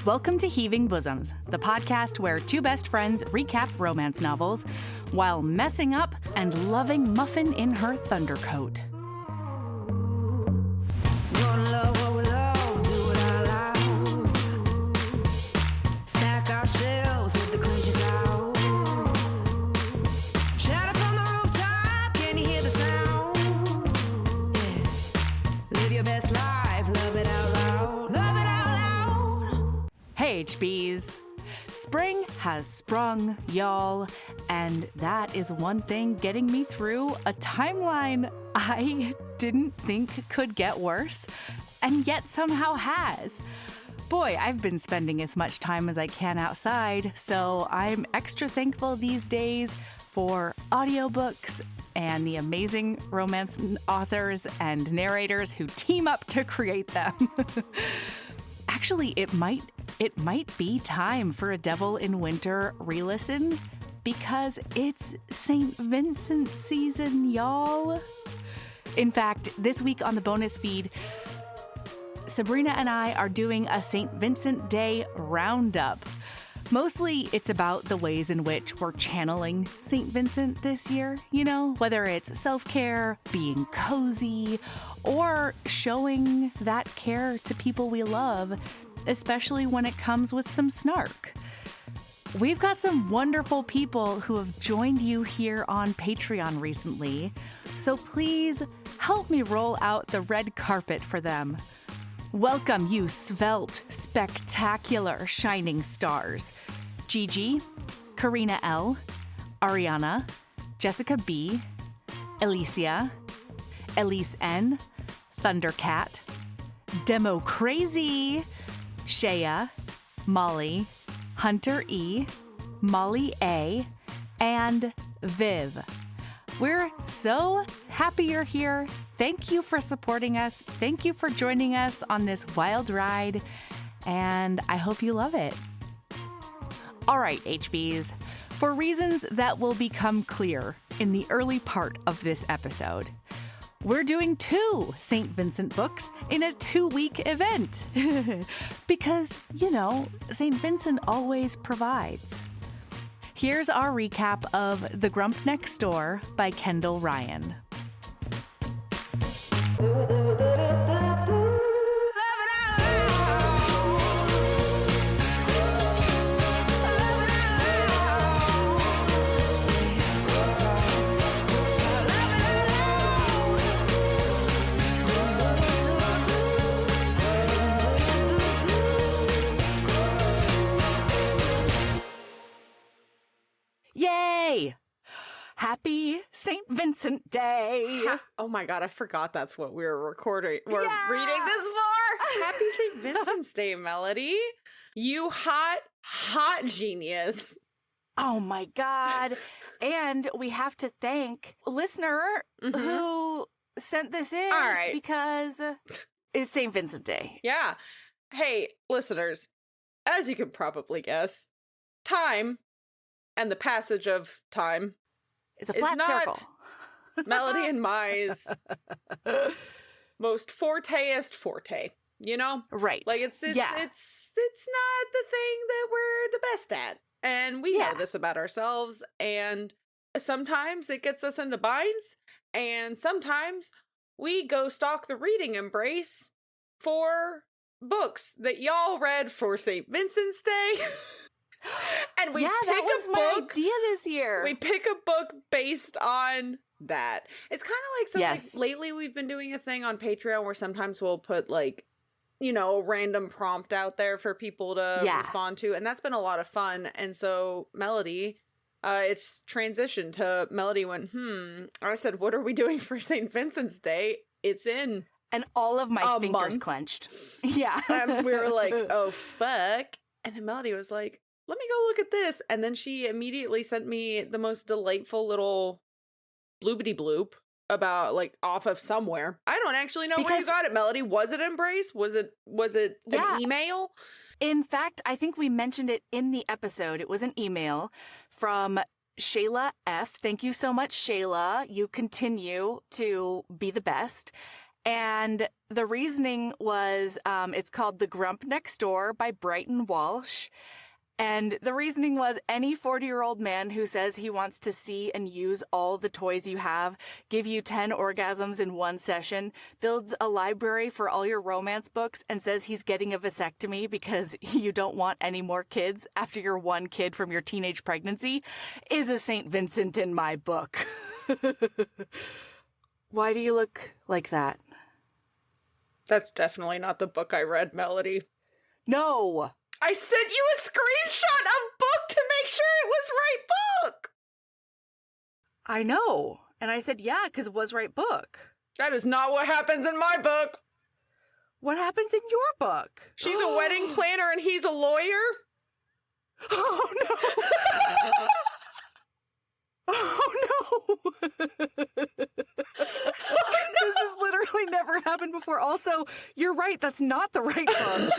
Welcome to Heaving Bosoms, the podcast where two best friends recap romance novels while messing up and loving Muffin in her thundercoat. Stack our shelves with the clinches out. Shout it from the rooftop, can you hear the sound? Yeah. Live your best life, love it out loud. Love it out loud. Hey HBs! Spring has sprung, y'all, and that is one thing getting me through a timeline I didn't think could get worse, and yet somehow has. Boy, I've been spending as much time as I can outside, so I'm extra thankful these days for audiobooks and the amazing romance authors and narrators who team up to create them. Actually, it might be time for a Devil in Winter re-listen because it's St. Vincent season, y'all. In fact, this week on the bonus feed, Sabrina and I are doing a St. Vincent Day roundup. Mostly it's about the ways in which we're channeling St. Vincent this year, you know, whether it's self-care, being cozy, or showing that care to people we love, especially when it comes with some snark. We've got some wonderful people who have joined you here on Patreon recently, so please help me roll out the red carpet for them. Welcome, you svelte, spectacular, shining stars. Gigi, Karina L., Ariana, Jessica B., Alicia, Elise N., Thundercat, Demo Crazy, Shayla, Molly, Hunter E., Molly A., and Viv. We're so happy you're here. Thank you for supporting us. Thank you for joining us on this wild ride, and I hope you love it. All right, HBs, for reasons that will become clear in the early part of this episode, we're doing 2 St. Vincent books in a 2-week event. Because, you know, St. Vincent always provides. Here's our recap of The GRUMP NEXT DOOR by Kendall Ryan. Yay! Happy St. Vincent Day! Oh my god, I forgot that's what we were recording. We're reading this for! Happy St. Vincent's Day, Melody. You hot genius. Oh my god. And we have to thank a listener who sent this in because it's St. Vincent Day. Yeah. Hey, listeners, as you can probably guess, time and the passage of time It's a flat circle. Melody and Mai's most forteest forte, you know? Right. Like it's not the thing that we're the best at. And we know this about ourselves, and sometimes it gets us into binds, and sometimes we go stalk the reading embrace for books that y'all read for St. Vincent's Day. And we pick that was a my book. idea this year. We pick a book based on that. It's kind of like something lately we've been doing a thing on Patreon where sometimes we'll put like, you know, a random prompt out there for people to respond to. And that's been a lot of fun. And so Melody, it's transitioned to Melody went, I said, what are we doing for St. Vincent's Day? It's in. And all of my fingers clenched. Yeah. And we were like, oh, fuck. And then Melody was like, let me go look at this. And then she immediately sent me the most delightful little bloopity bloop about like off of somewhere. I don't actually know where you got it, Melody. Was it Embrace? Was it an email? In fact, I think we mentioned it in the episode. It was an email from Shayla F. Thank you so much, Shayla. You continue to be the best. And the reasoning was it's called The GRUMP NEXT DOOR by Brighton Walsh. And the reasoning was any 40-year-old man who says he wants to see and use all the toys you have, give you 10 orgasms in one session, builds a library for all your romance books, and says he's getting a vasectomy because you don't want any more kids after your one kid from your teenage pregnancy, is a St. Vincent in my book. Why do you look like that? That's definitely not the book I read, Melody. No! I sent you a screenshot of book to make sure it was right book! I know. And I said, yeah, because it was right book. That is not what happens in my book. What happens in your book? She's a wedding planner and he's a lawyer? Oh, no! Oh, no! This has literally never happened before. Also, you're right. That's not the right book.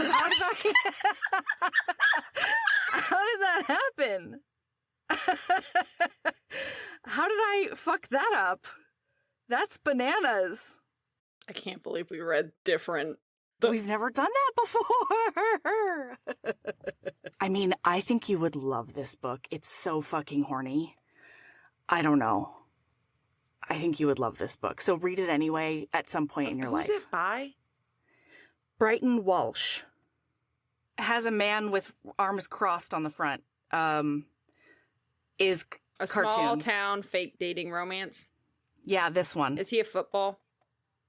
How did that happen? How did I fuck that up? That's bananas. I can't believe we read different. We've never done that before. I mean, I think you would love this book. It's so fucking horny. I don't know. I think you would love this book. So read it anyway at some point in your life. Who's it by? Brighton Walsh. It has a man with arms crossed on the front. Is a cartoon. Small town fake dating romance. Yeah, this one. Is he a football?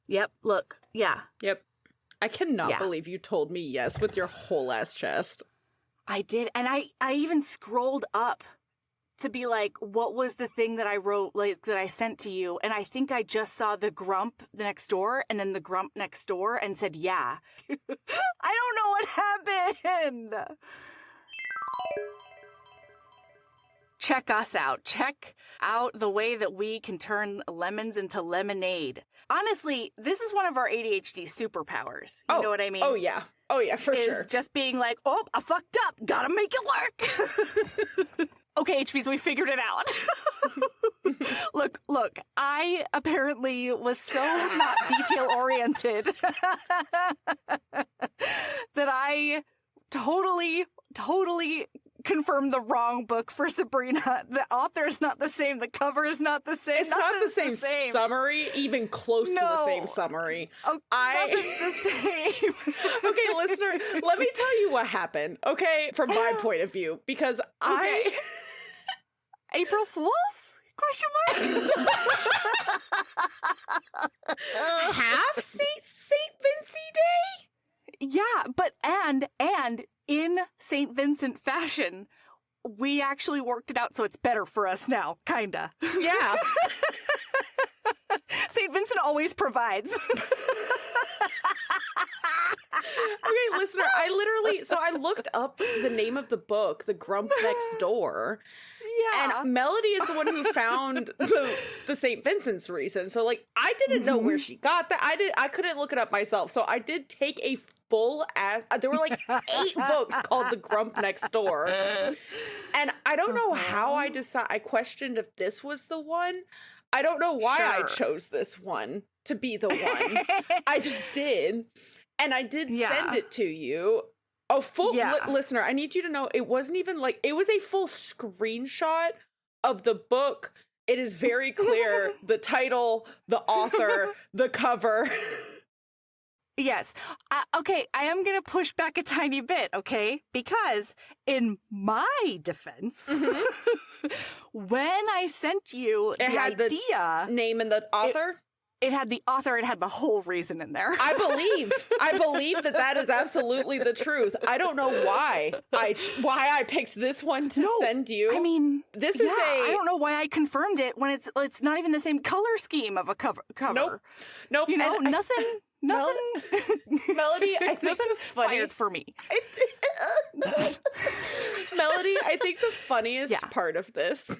Yep, look. Yeah. Yep. I cannot believe you told me yes with your whole ass chest. I did. And I even scrolled up to be like, what was the thing that I wrote, like, that I sent to you? And I think I just saw the GRUMP Next Door and then the GRUMP Next Door and said, yeah. I don't know what happened. Check us out. Check out the way that we can turn lemons into lemonade. Honestly, this is one of our ADHD superpowers. You know what I mean? Oh, yeah. Oh, yeah, for sure. Just being like, oh, I fucked up. Gotta make it work. Okay, HBs, we figured it out. Look, I apparently was so not detail-oriented that I totally confirmed the wrong book for Sabrina. The author is not the same. The cover is not the same. It's not the same summary, even close to the same summary. Oh, nothing's the same. Okay, listener, let me tell you what happened, okay, from my point of view, because April Fools? Question mark? Half St. Vincent Day? Yeah, but and in St. Vincent fashion, we actually worked it out so it's better for us now, kinda. Yeah. St. Vincent always provides. Okay, listener, I looked up the name of the book, The GRUMP Next Door. Yeah. And Melody is the one who found the St. Vincent's reason. So, like, I didn't know where she got that. I couldn't look it up myself. So I did take a full ass. There were like 8 books called The GRUMP Next Door. And I don't know how I decided. I questioned if this was the one. I don't know why I chose this one to be the one. I just did. And I did send it to you. A full listener, I need you to know it wasn't even like, it was a full screenshot of the book. It is very clear the title, the author, the cover. Yes. Okay, I am going to push back a tiny bit, okay? Because in my defense, when I sent you the idea... The name and the author? It had the author, it had the whole reason in there. I believe that is absolutely the truth. I don't know why I picked this one to send you. I mean, this is I don't know why I confirmed it when it's not even the same color scheme of a cover. Nope. You know, nothing. Melody, I think nothing fired for me. Melody, I think the funniest part of this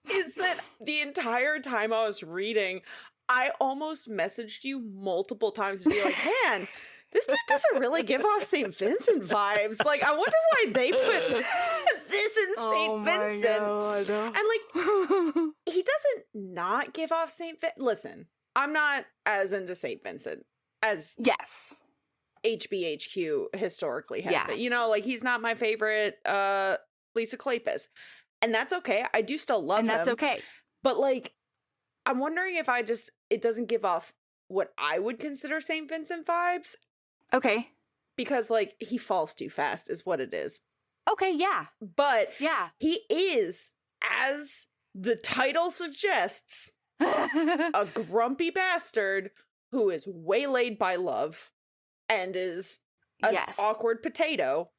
is that the entire time I was reading, I almost messaged you multiple times to be like, man, this dude doesn't really give off St. Vincent vibes. Like, I wonder why they put this in St. Vincent. God. And like, he doesn't not give off St. Vincent. Listen, I'm not as into St. Vincent as yes, HBHQ historically has yes. been. You know, like he's not my favorite Lisa Kleypas. And that's okay. I do still love him. And that's okay. But like, I'm wondering if it doesn't give off what I would consider St. Vincent vibes. Okay. Because like he falls too fast is what it is. Okay, yeah. But yeah, he is, as the title suggests, a grumpy bastard who is waylaid by love and is an awkward potato.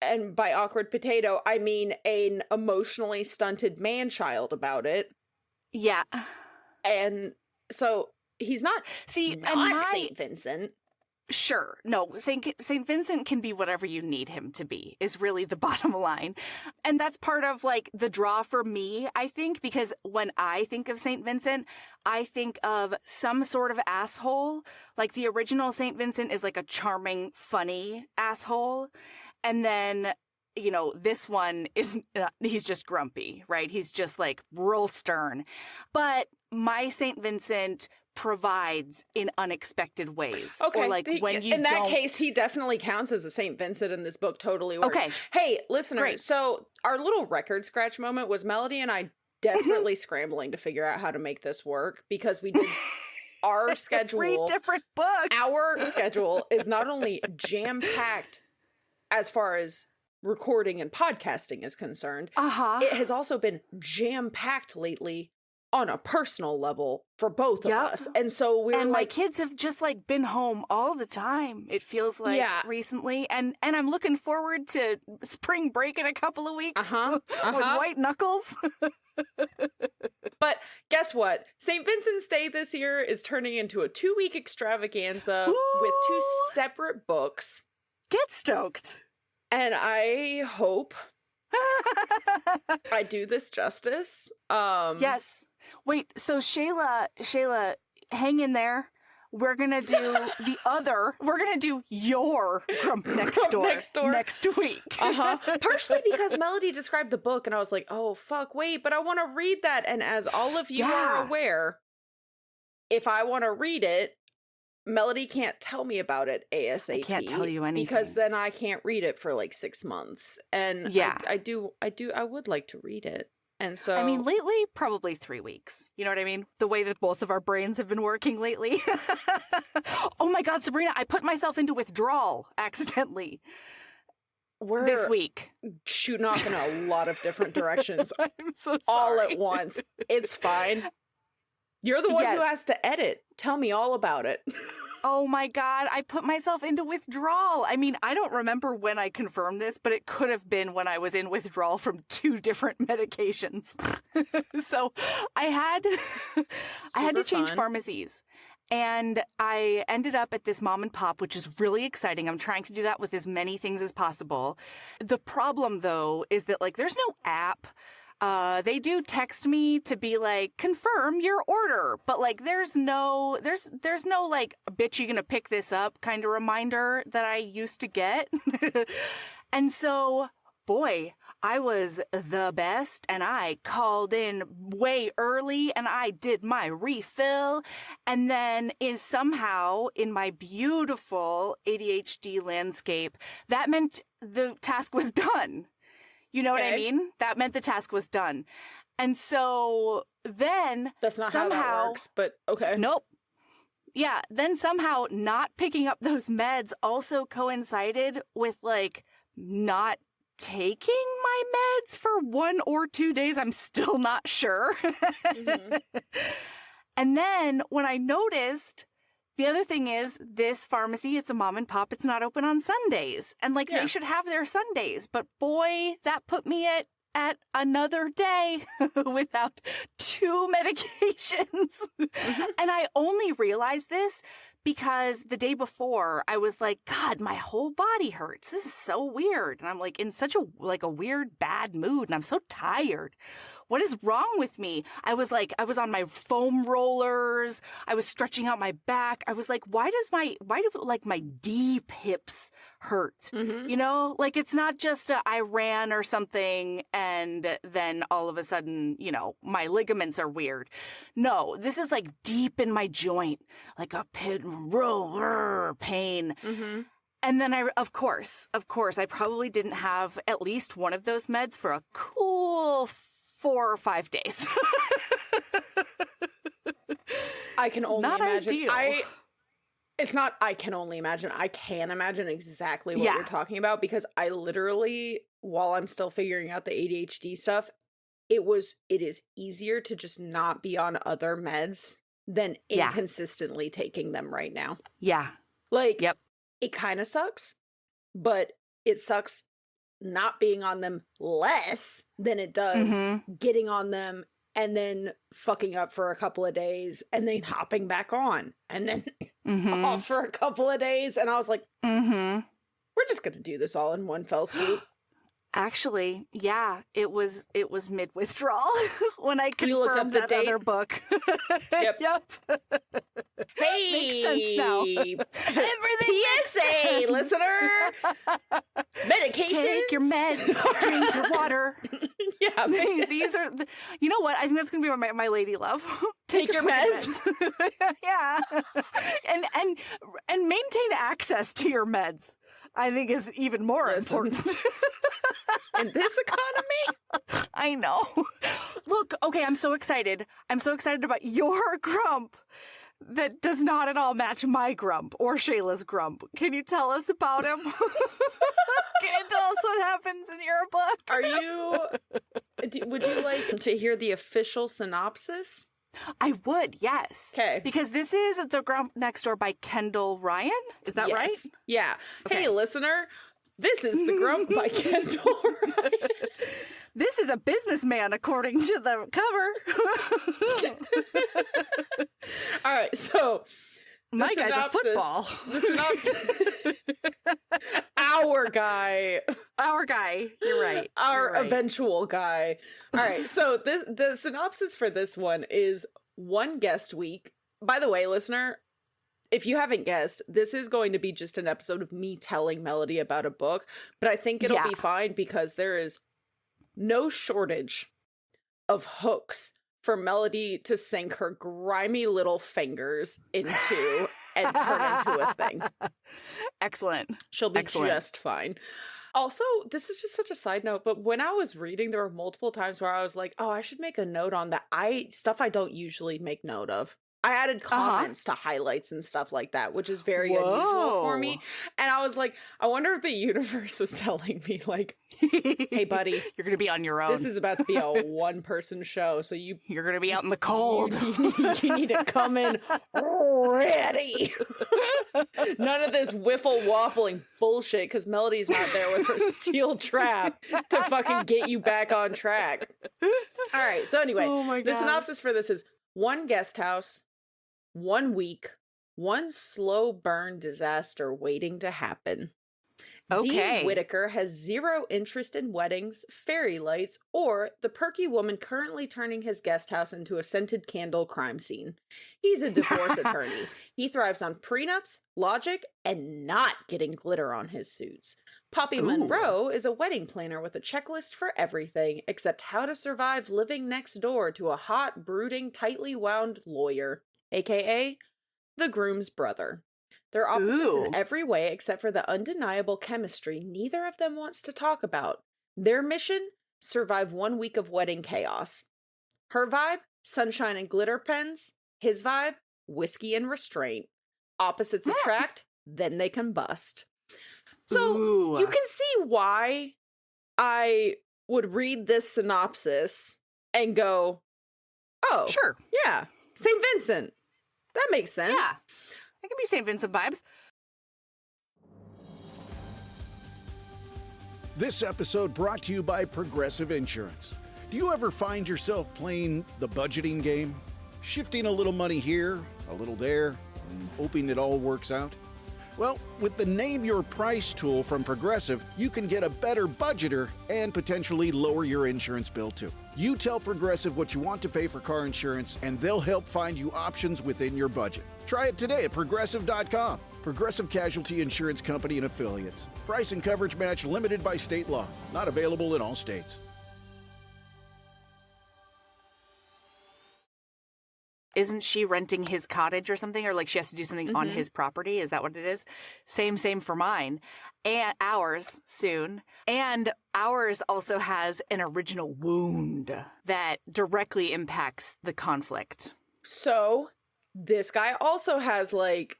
And by awkward potato, I mean an emotionally stunted man-child about it. Yeah. And so he's not St. Vincent. Sure. No, St. Vincent can be whatever you need him to be, is really the bottom line. And that's part of, like, the draw for me, I think, because when I think of St. Vincent, I think of some sort of asshole. Like, the original St. Vincent is, like, a charming, funny asshole. And then, you know, this one is, he's just grumpy, right? He's just, like, real stern. But my St. Vincent provides in unexpected ways. Okay. Or like when you in that case, he definitely counts as a St. Vincent in this book. Totally works. Okay. Hey, listeners. Great. So our little record scratch moment was Melody and I desperately scrambling to figure out how to make this work because we did our schedule. 3 different books. Our schedule is not only jam-packed as far as recording and podcasting is concerned. It has also been jam-packed lately on a personal level for both of us. And so we're my kids have just like been home all the time. It feels like recently. And I'm looking forward to spring break in a couple of weeks with white knuckles. But guess what? St. Vincent's Day this year is turning into a 2-week extravaganza with 2 separate books. Get stoked. And I hope I do this justice. Yes. Wait, so Shayla, hang in there. We're going to do we're going to do your Grump Next Door next week. Partially because Melody described the book and I was like, oh, fuck, wait, but I want to read that. And as all of you are aware, if I want to read it, Melody can't tell me about it ASAP. I can't tell you anything. Because then I can't read it for like 6 months. And I would like to read it. And so, I mean, lately, probably 3 weeks. You know what I mean? The way that both of our brains have been working lately. Oh my God, Sabrina, I put myself into withdrawal accidentally. This week. Shooting off in a lot of different directions. I'm so sorry. All at once. It's fine. You're the one who has to edit. Tell me all about it. Oh my God, I put myself into withdrawal. I mean, I don't remember when I confirmed this, but it could have been when I was in withdrawal from 2 different medications. So I had to change pharmacies. And I ended up at this mom and pop, which is really exciting. I'm trying to do that with as many things as possible. The problem, though, is that, like, there's no app. They do text me to be like, confirm your order. But like, there's no like, bitch, you gonna pick this up kind of reminder that I used to get. And so, boy, I was the best and I called in way early and I did my refill. And then somehow in my beautiful ADHD landscape, that meant the task was done. You know what I mean? That meant the task was done. And so then that's not somehow, how that works, but okay. Nope. Yeah. Then somehow not picking up those meds also coincided with like not taking my meds for 1 or 2 days. I'm still not sure. And then when I noticed, the other thing is, this pharmacy, it's a mom and pop, it's not open on Sundays. And, like, they should have their Sundays. But, boy, that put me at another day without 2 medications. And I only realized this because the day before, I was like, God, my whole body hurts. This is so weird. And I'm, like, in such a weird, bad mood. And I'm so tired. what is wrong with me? I was on my foam rollers. I was stretching out my back. I was like, why do like my deep hips hurt? You know, like it's not just I ran or something and then all of a sudden, you know, my ligaments are weird. No, this is like deep in my joint, like a pain. And then of course, I probably didn't have at least one of those meds for a cool 4 or 5 days. I can only not imagine. Ideal. It's not I can only imagine. I can imagine exactly what you're talking about because I literally, while I'm still figuring out the ADHD stuff, it is easier to just not be on other meds than inconsistently taking them right now. Yeah. Like, it kind of sucks, but it sucks not being on them less than it does getting on them and then fucking up for a couple of days and then hopping back on and then off for a couple of days. And I was like, we're just going to do this all in one fell swoop. Actually, yeah, it was mid-withdrawal when I confirmed that date. other book. Yep. Hey! Makes sense now. Everything PSA, listener! Medication. Take your meds. Drink your water. Yeah. These are, you know what? I think that's going to be my lady love. Take your meds. Yeah. And maintain access to your meds, I think is even more important. In this economy? I know. Look, okay, I'm so excited. I'm so excited about your grump that does not at all match my grump or Shayla's grump. Can you tell us about him? Can you tell us what happens in your book? Would you like to hear the official synopsis? I would, yes. Okay. Because this is The Grump Next Door by Kendall Ryan. Is that right? Yeah. Okay. Hey, listener. This is The Grump by Kendall Ryan. This is a businessman, according to the cover. All right, so my guy's a football. The synopsis. Our guy. You're right. Our eventual guy. All right, so the synopsis for this one is one guest week. By the way, listener, if you haven't guessed, this is going to be just an episode of me telling Melody about a book, but I think it'll be fine because there is no shortage of hooks for Melody to sink her grimy little fingers into and turn into a thing. Excellent. She'll be just fine. Also, this is just such a side note, but when I was reading, there were multiple times where I was like, oh, I should make a note on that. stuff I don't usually make note of. I added comments to highlights and stuff like that, which is very unusual for me. And I was like, I wonder if the universe was telling me, like, hey, buddy, you're going to be on your own. This is about to be a one-person show, so you're going to be out in the cold. You need to come in ready. None of this wiffle-waffling bullshit, because Melody's not there with her steel trap to fucking get you back on track. All right, so anyway, the synopsis for this is one guest house, 1 week, one slow burn disaster waiting to happen. Okay. Dean Whitaker has zero interest in weddings, fairy lights, or the perky woman currently turning his guest house into a scented candle crime scene. He's a divorce attorney. He thrives on prenups, logic, and not getting glitter on his suits. Poppy Monroe is a wedding planner with a checklist for everything except how to survive living next door to a hot, brooding, tightly wound lawyer, aka the groom's brother. They're opposites in every way except for the undeniable chemistry neither of them wants to talk about. Their mission? Survive 1 week of wedding chaos. Her vibe? Sunshine and glitter pens. His vibe? Whiskey and restraint. Opposites attract, then they combust. So you can see why I would read this synopsis and go, oh, sure, yeah, St. Vincent. That makes sense. Yeah. It can be St. Vincent vibes. This episode brought to you by Progressive Insurance. Do you ever find yourself playing the budgeting game? Shifting a little money here, a little there, and hoping it all works out? Well, with the Name Your Price tool from Progressive, you can get a better budgeter and potentially lower your insurance bill too. You tell Progressive what you want to pay for car insurance, and they'll help find you options within your budget. Try it today at Progressive.com. Progressive Casualty Insurance Company and Affiliates. Price and coverage match limited by state law. Not available in all states. Isn't she renting his cottage or something? Or like she has to do something on his property? Is that what it is? Same for mine. And ours soon. And ours also has an original wound that directly impacts the conflict. So this guy also has like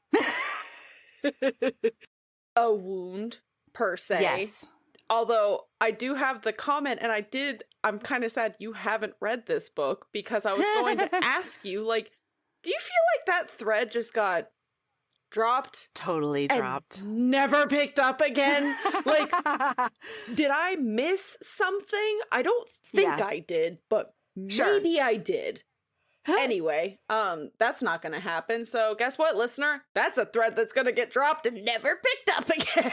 a wound per se. Yes. Although I do have the comment, and I'm kind of sad you haven't read this book, because I was going to ask you, like, do you feel like that thread just got dropped? Totally dropped. Never picked up again? Like, did I miss something? I don't think I did, but maybe I did. Anyway, that's not going to happen. So guess what, listener? That's a thread that's going to get dropped and never picked up again.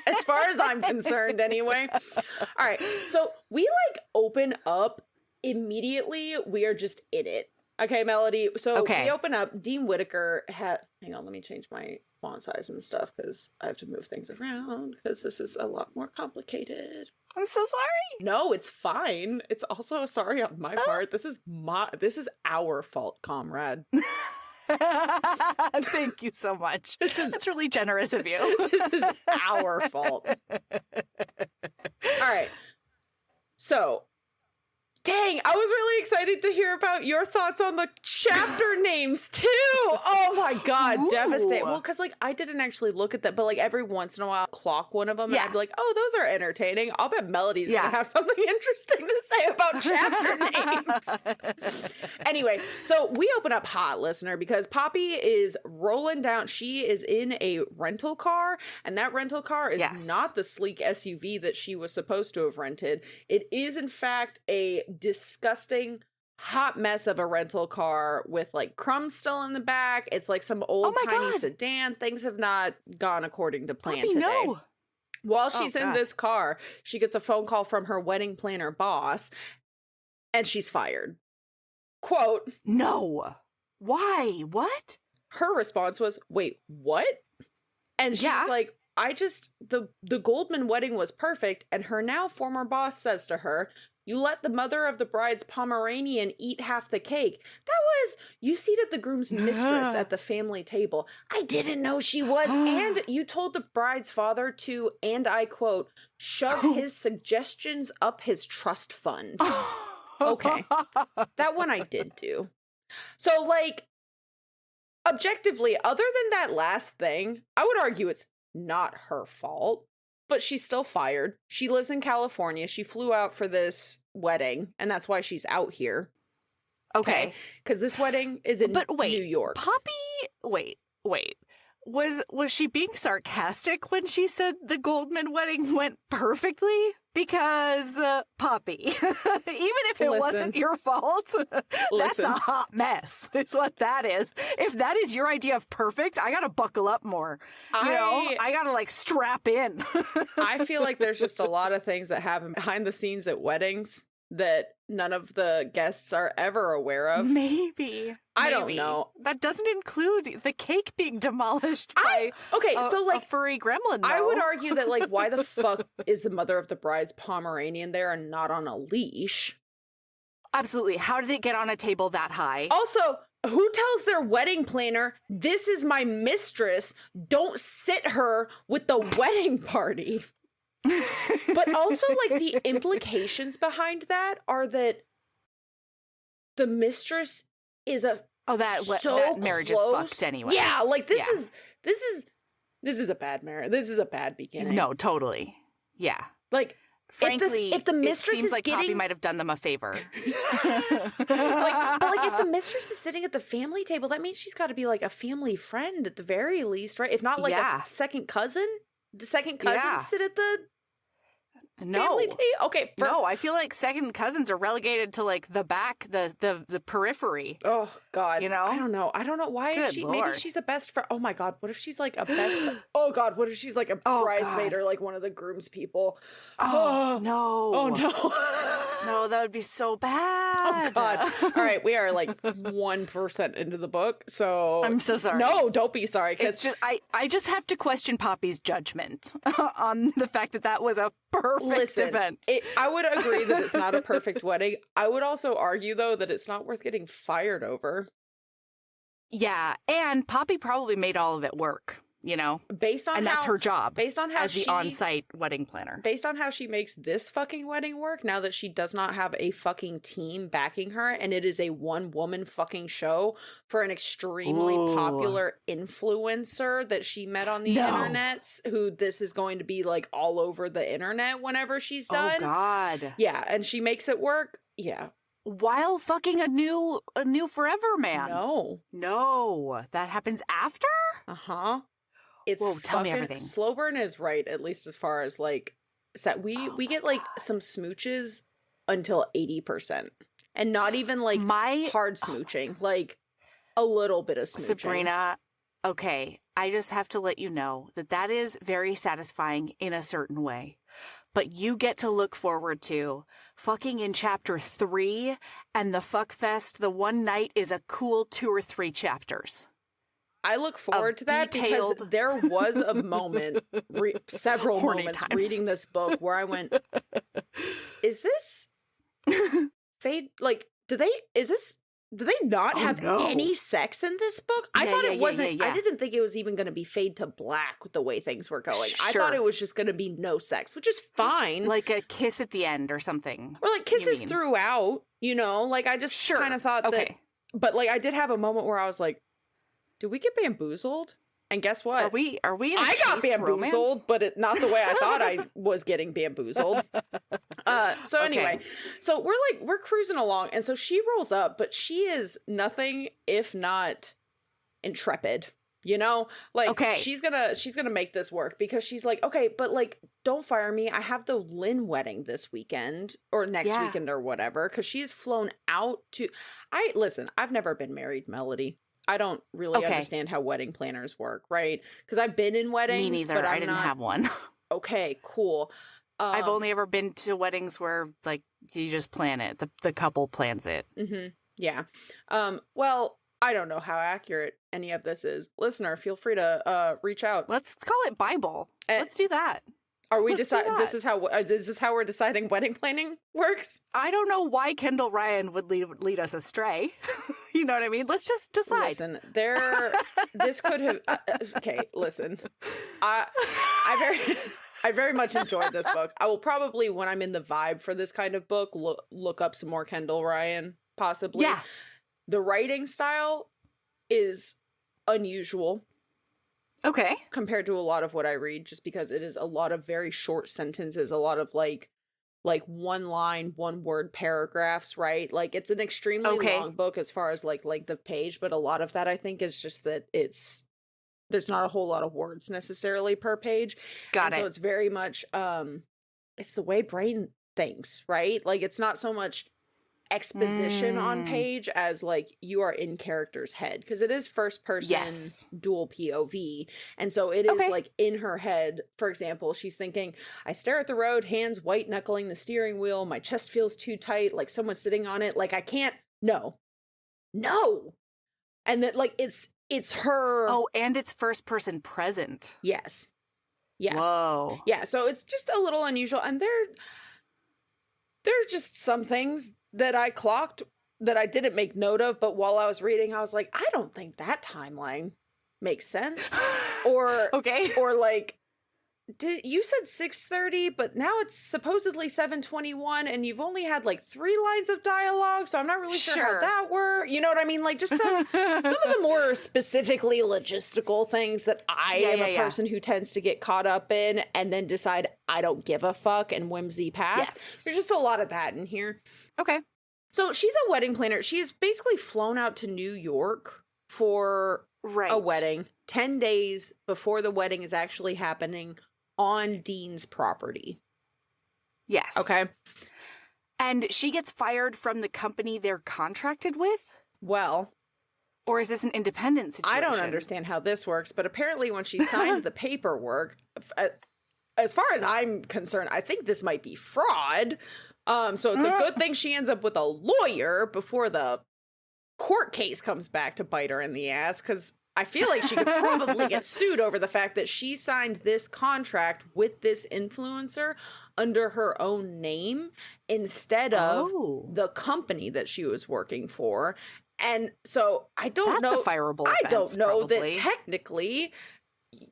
As far as I'm concerned, anyway. All right. So we like open up immediately. We are just in it. Okay, Melody. So we open up. Dean Whitaker hang on, let me change my font size and stuff because I have to move things around because this is a lot more complicated. I'm so sorry. No, it's fine. It's also sorry on my part. This is our fault, comrade. Thank you so much. That's really generous of you. This is our fault. All right. So, dang, I was really excited to hear about your thoughts on the chapter names too. Oh my God, devastating. Well, because like I didn't actually look at that, but like every once in a while I'll clock one of them and I'd be like, oh, those are entertaining. I'll bet Melody's gonna have something interesting to say about chapter names. Anyway, so we open up hot, listener, because Poppy is rolling down. She is in a rental car, and that rental car is not the sleek SUV that she was supposed to have rented. It is in fact a disgusting hot mess of a rental car with like crumbs still in the back. It's like some old tiny sedan. Things have not gone according to plan today. No. While she's in this car, she gets a phone call from her wedding planner boss, and she's fired. Quote, "No. Why? What?" Her response was, "Wait, what?" And she's like, the Goldman wedding was perfect, and her now former boss says to her, "You let the mother of the bride's Pomeranian eat half the cake. You seated the groom's mistress at the family table. I didn't know she was. And you told the bride's father to," and I quote, "shove his suggestions up his trust fund." Okay. That one I did do. So, like, objectively, other than that last thing, I would argue it's not her fault. But she's still fired. She lives in California. She flew out for this wedding, and that's why she's out here. Okay. Because this wedding is in New York. Poppy, wait. Was she being sarcastic when she said the Goldman wedding went perfectly? Because, Poppy, even if it wasn't your fault, that's a hot mess. It's what that is. If that is your idea of perfect, I gotta buckle up more. I gotta, like, strap in. I feel like there's just a lot of things that happen behind the scenes at weddings that none of the guests are ever aware of. Maybe. I don't know. That doesn't include the cake being demolished by a furry gremlin, though. I would argue that, like, why the fuck is the mother of the bride's Pomeranian there and not on a leash? Absolutely. How did it get on a table that high? Also, who tells their wedding planner, "This is my mistress, don't sit her with the wedding party"? But also, like, the implications behind that are that the mistress is that marriage close. Is fucked anyway. Yeah, like this is a bad marriage. This is a bad beginning. No, totally. Yeah. Like, frankly, if the mistress it seems is like getting, Poppy might have done them a favor. but if the mistress is sitting at the family table, that means she's got to be like a family friend at the very least, right? If not, like a second cousin. The second cousin sit at the No. family tea? Okay. No, I feel like second cousins are relegated to like the back, the periphery. Oh God. You know? I don't know why is Good maybe Lord. she's a best friend. Oh my God. What if she's like a best friend? Oh God. What if she's like a bridesmaid or like one of the groom's people? Oh, no. Oh no. No, that would be so bad. Oh God. All right. We are like 1% into the book. So I'm so sorry. No, don't be sorry. It's just, I just have to question Poppy's judgment on the fact that that was a perfect event. I would agree that it's not a perfect wedding. I would also argue, though, that it's not worth getting fired over. Yeah, and Poppy probably made all of it work, you know? Based on that's her job. Based on how as the on-site wedding planner. Based on how she makes this fucking wedding work, now that she does not have a fucking team backing her, and it is a one-woman fucking show for an extremely popular influencer that she met on the internets, who this is going to be like all over the internet whenever she's done. Oh God. Yeah, and she makes it work. Yeah. While fucking a new Forever man. No, that happens after. It's Whoa, tell me everything. Slow burn is right, at least as far as like set. We get like some smooches until 80%, and not even like hard smooching, like a little bit of smooching. Sabrina, okay, I just have to let you know that is very satisfying in a certain way. But you get to look forward to fucking in chapter 3, and the fuck fest, the one night is a cool 2 or 3 chapters. I look forward to that because there was a moment, several moments reading this book where I went, is this fade? Like, do they not have any sex in this book? I thought it wasn't. I didn't think it was even going to be fade to black with the way things were going. I thought it was just going to be no sex, which is fine. Like a kiss at the end or something. Or like kisses throughout, you know? Like I just kind of thought that. But like I did have a moment where I was like, did we get bamboozled? And guess what? Are we in a I got bamboozled, romance? but not the way I thought I was getting bamboozled. So anyway, so we're cruising along, and so she rolls up, but she is nothing if not intrepid. You know, like she's gonna make this work because she's like, okay, but like, don't fire me. I have the Lynn wedding this weekend or next weekend or whatever, because she's flown out to. I've never been married, Melody. I don't really understand how wedding planners work, right? Because I've been in weddings. Me neither. But I didn't have one. Okay, cool. I've only ever been to weddings where like you just plan it. The couple plans it. Mm-hmm. Yeah. Well, I don't know how accurate any of this is. Listener, feel free to reach out. Let's call it Bible. Let's do that. Are we deciding? Is this how we're deciding wedding planning works? I don't know why Kendall Ryan would lead us astray. You know what I mean? Let's just decide. Listen, this could have. Okay, listen. I very much enjoyed this book. I will probably, when I'm in the vibe for this kind of book, look up some more Kendall Ryan, possibly. Yeah. The writing style is unusual. Okay. Compared to a lot of what I read, just because it is a lot of very short sentences, a lot of like one line, one word paragraphs, right? Like it's an extremely long book as far as like length of page, but a lot of that I think is just that there's not a whole lot of words necessarily per page. Got it. So it's very much it's the way brain thinks, right? Like it's not so much exposition on page as like you are in character's head, because it is first person dual POV, and so it is like in her head. For example, she's thinking, I stare at the road, hands white knuckling the steering wheel, my chest feels too tight, like someone's sitting on it, like I can't, no, and that like it's her. Oh, and it's first person present. Yes. Yeah. Whoa. Yeah, so it's just a little unusual, and there's just some things that I clocked that I didn't make note of, but while I was reading, I was like, I don't think that timeline makes sense. Or like, you said 6:30, but now it's supposedly 7:21, and you've only had like 3 lines of dialogue, so I'm not really sure how that worked. You know what I mean? Like just some of the more specifically logistical things that I am a person who tends to get caught up in and then decide I don't give a fuck and whimsy pass. Yes. There's just a lot of that in here. Okay. So she's a wedding planner. She's basically flown out to New York for a wedding 10 days before the wedding is actually happening on Dean's property. Yes. Okay. And she gets fired from the company they're contracted with? Well, or is this an independent situation? I don't understand how this works, but apparently when she signed the paperwork, as far as I'm concerned, I think this might be fraud. So it's a good thing she ends up with a lawyer before the court case comes back to bite her in the ass, because I feel like she could probably get sued over the fact that she signed this contract with this influencer under her own name instead of the company that she was working for. And so I don't know. That's a fireable offense, I don't know probably. that technically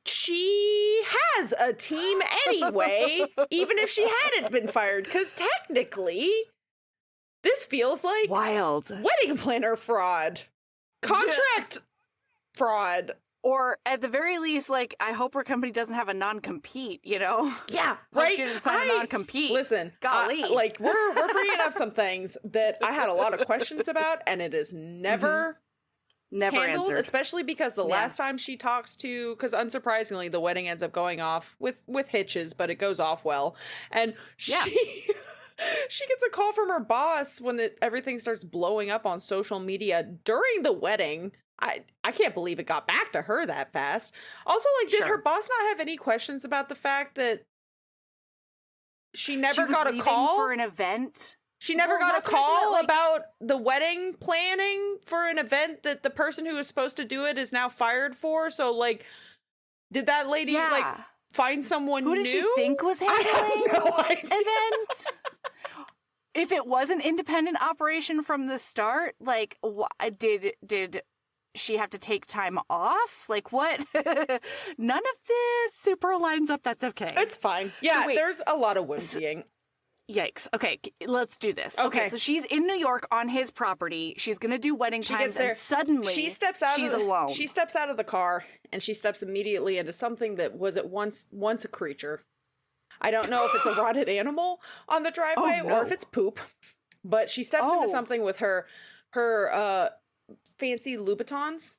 she has a team anyway, even if she hadn't been fired, because technically this feels like wild wedding planner fraud, contract fraud. Or at the very least, like, I hope her company doesn't have a non-compete, you know? Yeah, right? She didn't sign a non-compete. Listen, golly. Like, we're bringing up some things that I had a lot of questions about, and it is never handled, answered. especially because the last time she talks to, because unsurprisingly, the wedding ends up going off with hitches, but it goes off well. And she gets a call from her boss when everything starts blowing up on social media during the wedding. I can't believe it got back to her that fast. Also, like, did her boss not have any questions about the fact that she never got a call for an event? She never got a call about the wedding planning for an event that the person who was supposed to do it is now fired for. So, like, did that lady like find someone new? Who did she think was handling event? If it was an independent operation from the start, like, did she have to take time off? Like, what? None of this super lines up. That's okay. It's fine. Yeah, so there's a lot of whimsying. Yikes. Okay, let's do this. Okay, so she's in New York on his property. She's going to do wedding times, and suddenly she's alone. She steps out of the car, and she steps immediately into something that was at once a creature. I don't know if it's a rotted animal on the driveway or if it's poop, but she steps into something with her fancy Louboutins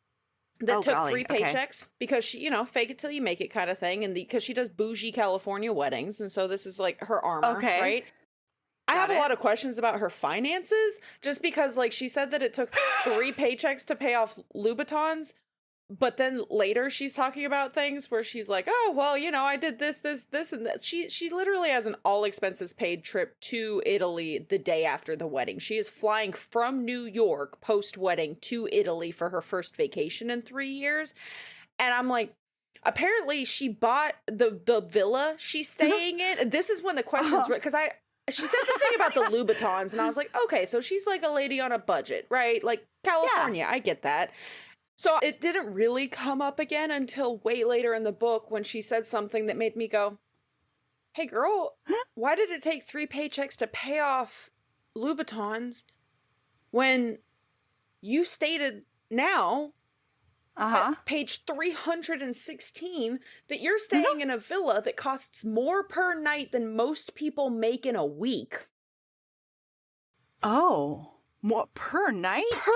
that took 3 paychecks because she, you know, fake it till you make it kind of thing. And because she does bougie California weddings. And so this is like her armor, right? I have a lot of questions about her finances just because, like, she said that it took 3 paychecks to pay off Louboutins. But then later she's talking about things where she's like, oh, well, you know, I did this, and that. She literally has an all expenses paid trip to Italy the day after the wedding. She is flying from New York post-wedding to Italy for her first vacation in 3 years. And I'm like, apparently she bought the villa she's staying in. This is when the questions, because she said the thing about the Louboutins, and I was like, okay, so she's like a lady on a budget, right? Like California, I get that. So it didn't really come up again until way later in the book when she said something that made me go, hey girl, why did it take 3 paychecks to pay off Louboutins when you stated now at page 316 that you're staying in a villa that costs more per night than most people make in a week? Oh, more per night? Per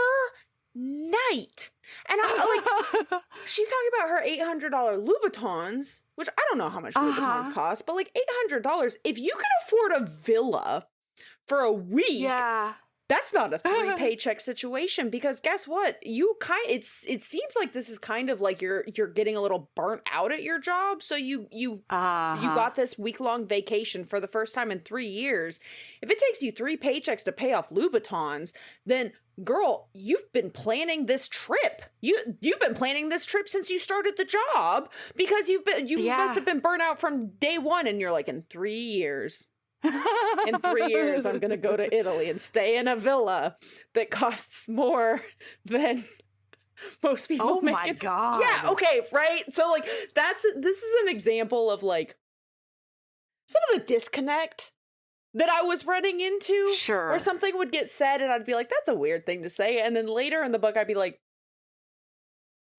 night. And I'm like, she's talking about her $800 Louboutins, which I don't know how much Louboutins cost, but like $800, if you can afford a villa for a week, that's not a 3 paycheck situation, because guess what? It seems like this is kind of like you're getting a little burnt out at your job, so you got this week-long vacation for the first time in 3 years. If it takes you 3 paychecks to pay off Louboutins, then girl, you've been planning this trip. You've been planning this trip since you started the job, because you must have been burnt out from day one, and you're like, in 3 years. In 3 years, I'm going to go to Italy and stay in a villa that costs more than most people make. Oh my God. Yeah, okay, right? So, like, this is an example of, like, some of the disconnect that I was running into. Sure. Where something would get said, and I'd be like, that's a weird thing to say. And then later in the book, I'd be like,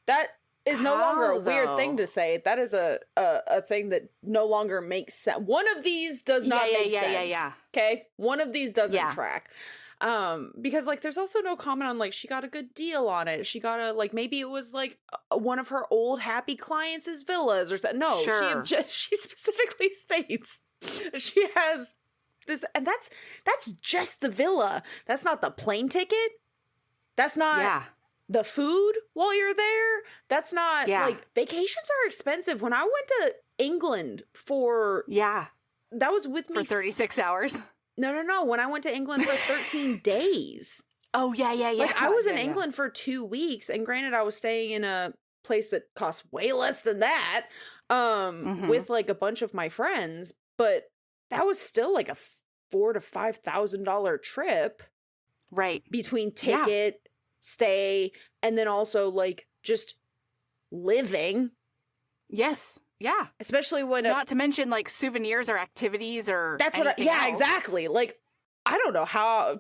that is no longer a weird thing to say. That is a thing that no longer makes sense. One of these does not make sense. Yeah. Okay? One of these doesn't track. Because, like, there's also no comment on, like, she got a good deal on it. She got maybe it was, like, one of her old happy clients' villas or something. No, she specifically states she has this, and that's just the villa. That's not the plane ticket. That's not the food while you're there. That's not like, vacations are expensive. When I went to England for that was with me for 36 hours. No. When I went to England for 13 days. Oh, yeah. Like, I was in England for 2 weeks, and granted, I was staying in a place that costs way less than that, with like a bunch of my friends, but that was still like a $4,000 to $5,000 trip, right? Between ticket, stay, and then also like just living. Yes. Yeah. Especially when not to mention like souvenirs or activities or that's what else. Exactly. Like, I don't know how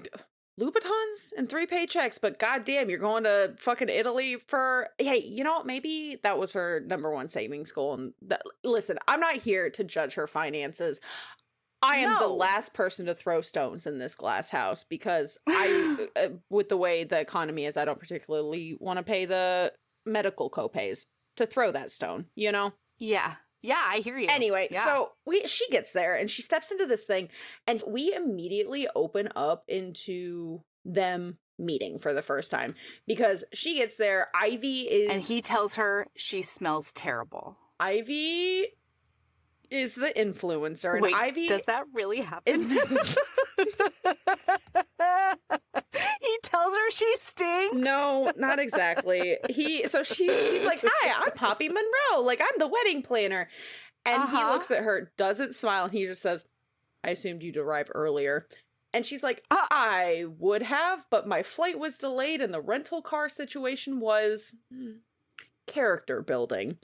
Louboutins and 3 paychecks, but goddamn, you're going to fucking Italy for, hey, you know what? Maybe that was her number one savings goal. And listen, I'm not here to judge her finances. I am the last person to throw stones in this glass house because I, with the way the economy is, I don't particularly want to pay the medical copays to throw that stone, you know? Yeah. Yeah, I hear you. Anyway, so she gets there and she steps into this thing and we immediately open up into them meeting for the first time because she gets there. Ivy is... And he tells her she smells terrible. Ivy is the influencer. Wait, and Ivy does that really happen? Is messaging... He tells her she stinks. No, not exactly. She's like, "Hi, I'm Poppy Monroe. Like, I'm the wedding planner." And he looks at her, doesn't smile, and he just says, "I assumed you'd arrive earlier." And she's like, "I would have, but my flight was delayed and the rental car situation was character building."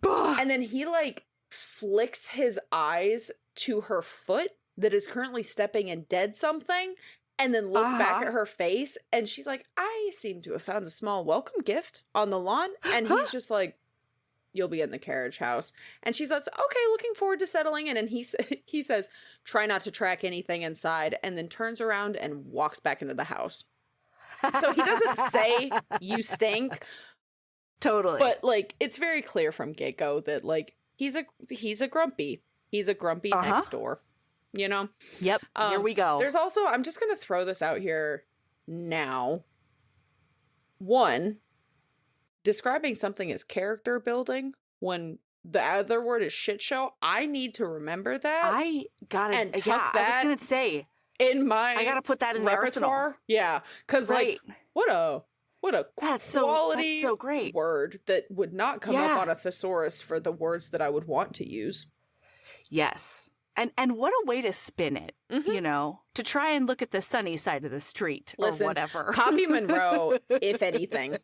And then he like flicks his eyes to her foot that is currently stepping in dead something. And then looks back at her face, and she's like, "I seem to have found a small welcome gift on the lawn." And he's just like, "You'll be in the carriage house." And she says, "Okay, looking forward to settling in." And he says, "Try not to track anything inside," and then turns around and walks back into the house. So he doesn't say, "You stink." Totally. But, like, it's very clear from get-go that, like, he's a grumpy. He's a grumpy next door. You know? Yep. Here we go. There's also, I'm just going to throw this out here now. One, describing something as character building when the other word is shit show. I need to remember that. I got it. And tuck that I was going to say. In my I got to put that in repertoire. The yeah. Because, like, what a that's quality so great word that would not come up on a thesaurus for the words that I would want to use. Yes. And what a way to spin it, you know, to try and look at the sunny side of the street or whatever. Poppy Monroe, if anything,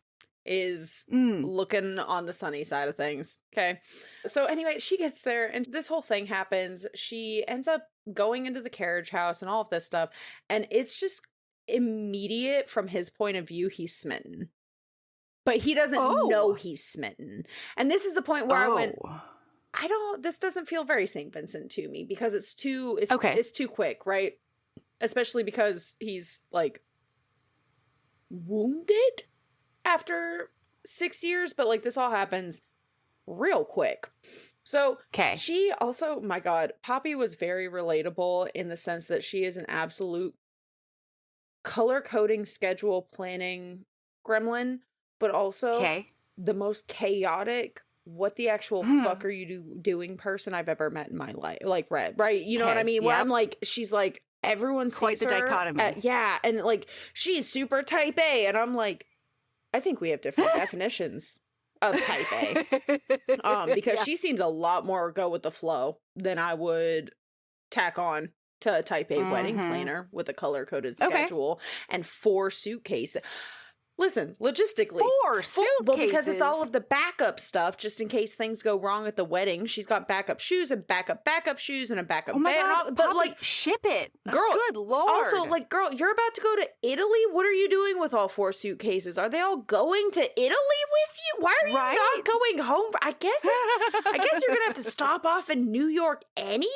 is looking on the sunny side of things. Okay. So anyway, she gets there and this whole thing happens. She ends up going into the carriage house and all of this stuff. And it's just immediate from his point of view. He's smitten. But he doesn't know he's smitten. And this is the point where I went... this doesn't feel very St. Vincent to me because it's too quick, right? Especially because he's like wounded after 6 years, but like this all happens real quick. So she also, my God, Poppy was very relatable in the sense that she is an absolute color coding, schedule planning gremlin, but also the most chaotic, what the actual fuck are you doing person I've ever met in my life. Like, right? You know what I mean? Where I'm like, she's like, everyone sees quite the her dichotomy. And like, she's super type A. And I'm like, I think we have different definitions of type A. Because she seems a lot more go with the flow than I would tack on to a type A wedding planner with a color-coded schedule and 4 suitcases. Listen, logistically. 4 suitcases? Well, because it's all of the backup stuff, just in case things go wrong at the wedding. She's got backup shoes and backup shoes and a backup bed. God, but Poppy, like, ship it. Girl, good Lord. Also, like, girl, you're about to go to Italy? What are you doing with all 4 suitcases? Are they all going to Italy with you? Why are you not going home? I guess you're going to have to stop off in New York anyway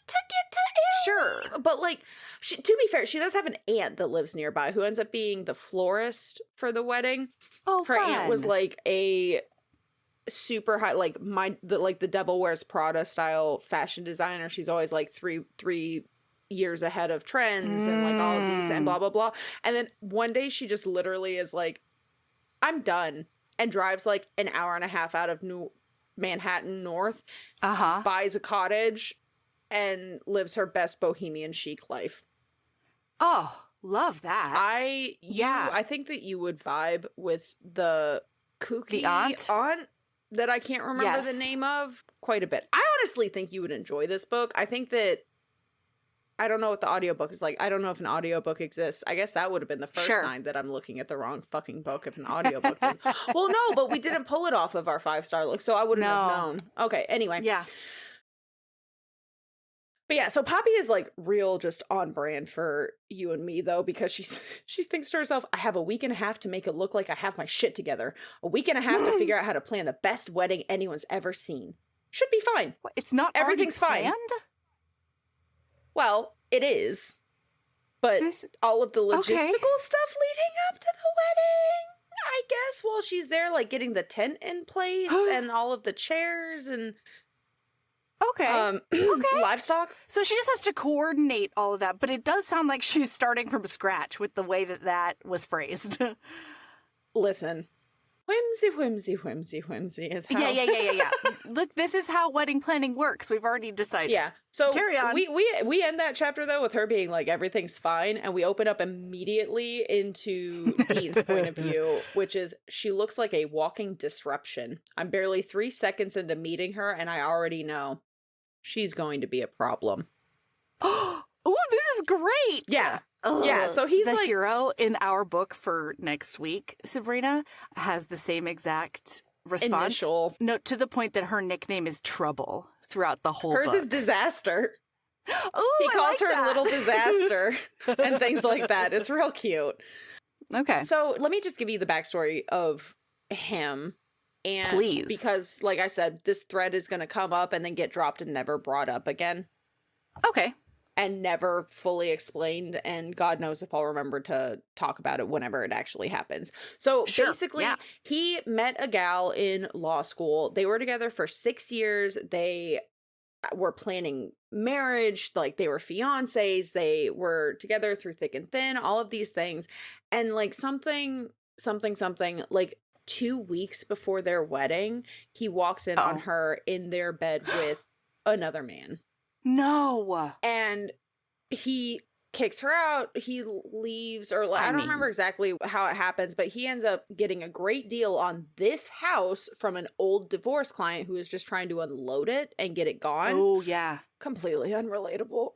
to get to Italy. Sure. But like, to be fair, she does have an aunt that lives nearby who ends up being the florist for the wedding. Oh, her fun. aunt was like a super high, like the Devil Wears Prada style fashion designer. She's always like three years ahead of trends and like all of these and blah, blah, blah. And then one day she just literally is like, I'm done, and drives like an hour and a half out of New Manhattan North, buys a cottage, and lives her best bohemian chic life. Oh, love that. I think that you would vibe with the kooky aunt that I can't remember the name of quite a bit. I honestly think you would enjoy this book. I think that, I don't know what the audiobook is like. I don't know if an audiobook exists. I guess that would have been the first sign that I'm looking at the wrong fucking book if an audiobook is. Well, no, but we didn't pull it off of our 5-star look, so I wouldn't have known. Okay, anyway. Yeah. But yeah, so Poppy is like real just on brand for you and me though, because she thinks to herself, I have a week and a half to make it look like I have my shit together. A week and a half to figure out how to plan the best wedding anyone's ever seen. Should be fine. What, it's not everything's fine. Well, it is. But all of the logistical stuff leading up to the wedding, I guess, while she's there like getting the tent in place and all of the chairs and livestock. So she just has to coordinate all of that, but it does sound like she's starting from scratch with the way that was phrased. Listen, whimsy is how. Yeah. Look, this is how wedding planning works. We've already decided. Yeah. So carry on. We end that chapter though with her being like everything's fine, and we open up immediately into Dean's point of view, which is she looks like a walking disruption. I'm barely 3 seconds into meeting her, and I already know she's going to be a problem. Oh, this is great. Yeah. Yeah, so he's the like hero in our book for next week. Sabrina has the same exact response. Initial. No, to the point that her nickname is Trouble throughout the whole Hers book. is Disaster. Ooh, he calls her that. Little Disaster and things like that. It's real cute. Okay. So let me just give you the backstory of him. And please. Because, like I said, this thread is going to come up and then get dropped and never brought up again. Okay. And never fully explained, and God knows if I'll remember to talk about it whenever it actually happens. So basically, he met a gal in law school. They were together for 6 years. They were planning marriage, like they were fiancés. They were together through thick and thin, all of these things. And like something, like 2 weeks before their wedding, he walks in on her in their bed with another man. No. And he kicks her out. He leaves, or I don't remember exactly how it happens, but he ends up getting a great deal on this house from an old divorce client who is just trying to unload it and get it gone. Oh, yeah. Completely unrelatable.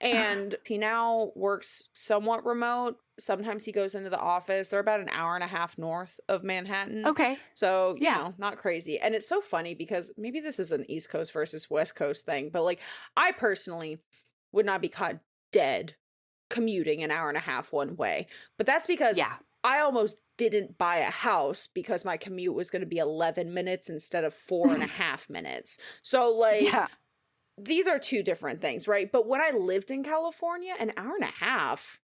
And he now works somewhat remote. Sometimes he goes into the office. They're about an hour and a half north of Manhattan. Okay. So, you know, not crazy. And it's so funny because maybe this is an East Coast versus West Coast thing, but like I personally would not be caught dead commuting an hour and a half one way. But that's because I almost didn't buy a house because my commute was going to be 11 minutes instead of 4.5 minutes. So like, these are two different things, right? But when I lived in California, an hour and a half,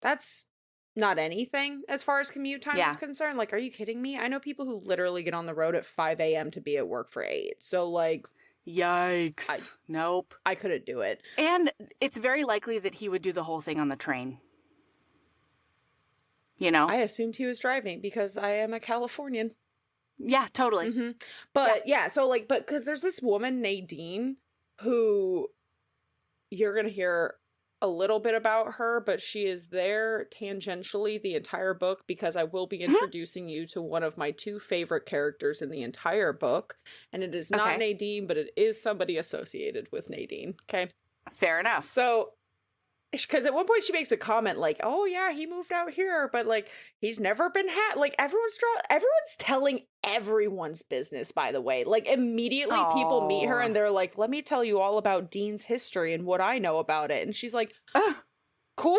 that's not anything as far as commute time is concerned. Like, are you kidding me? I know people who literally get on the road at 5 a.m. to be at work for 8. So, like... Yikes. Nope. I couldn't do it. And it's very likely that he would do the whole thing on the train. You know? I assumed he was driving because I am a Californian. Yeah, totally. Mm-hmm. But, so, like, but because there's this woman, Nadine, who you're going to hear a little bit about her, but she is there tangentially the entire book because I will be introducing you to one of my 2 favorite characters in the entire book. And it is not Nadine, but it is somebody associated with Nadine. Okay. Fair enough. So, because at one point she makes a comment like, oh yeah, he moved out here, but like, he's never been like everyone's telling everyone's business, by the way. Like immediately people meet her and they're like, let me tell you all about Dean's history and what I know about it. And she's like, cool.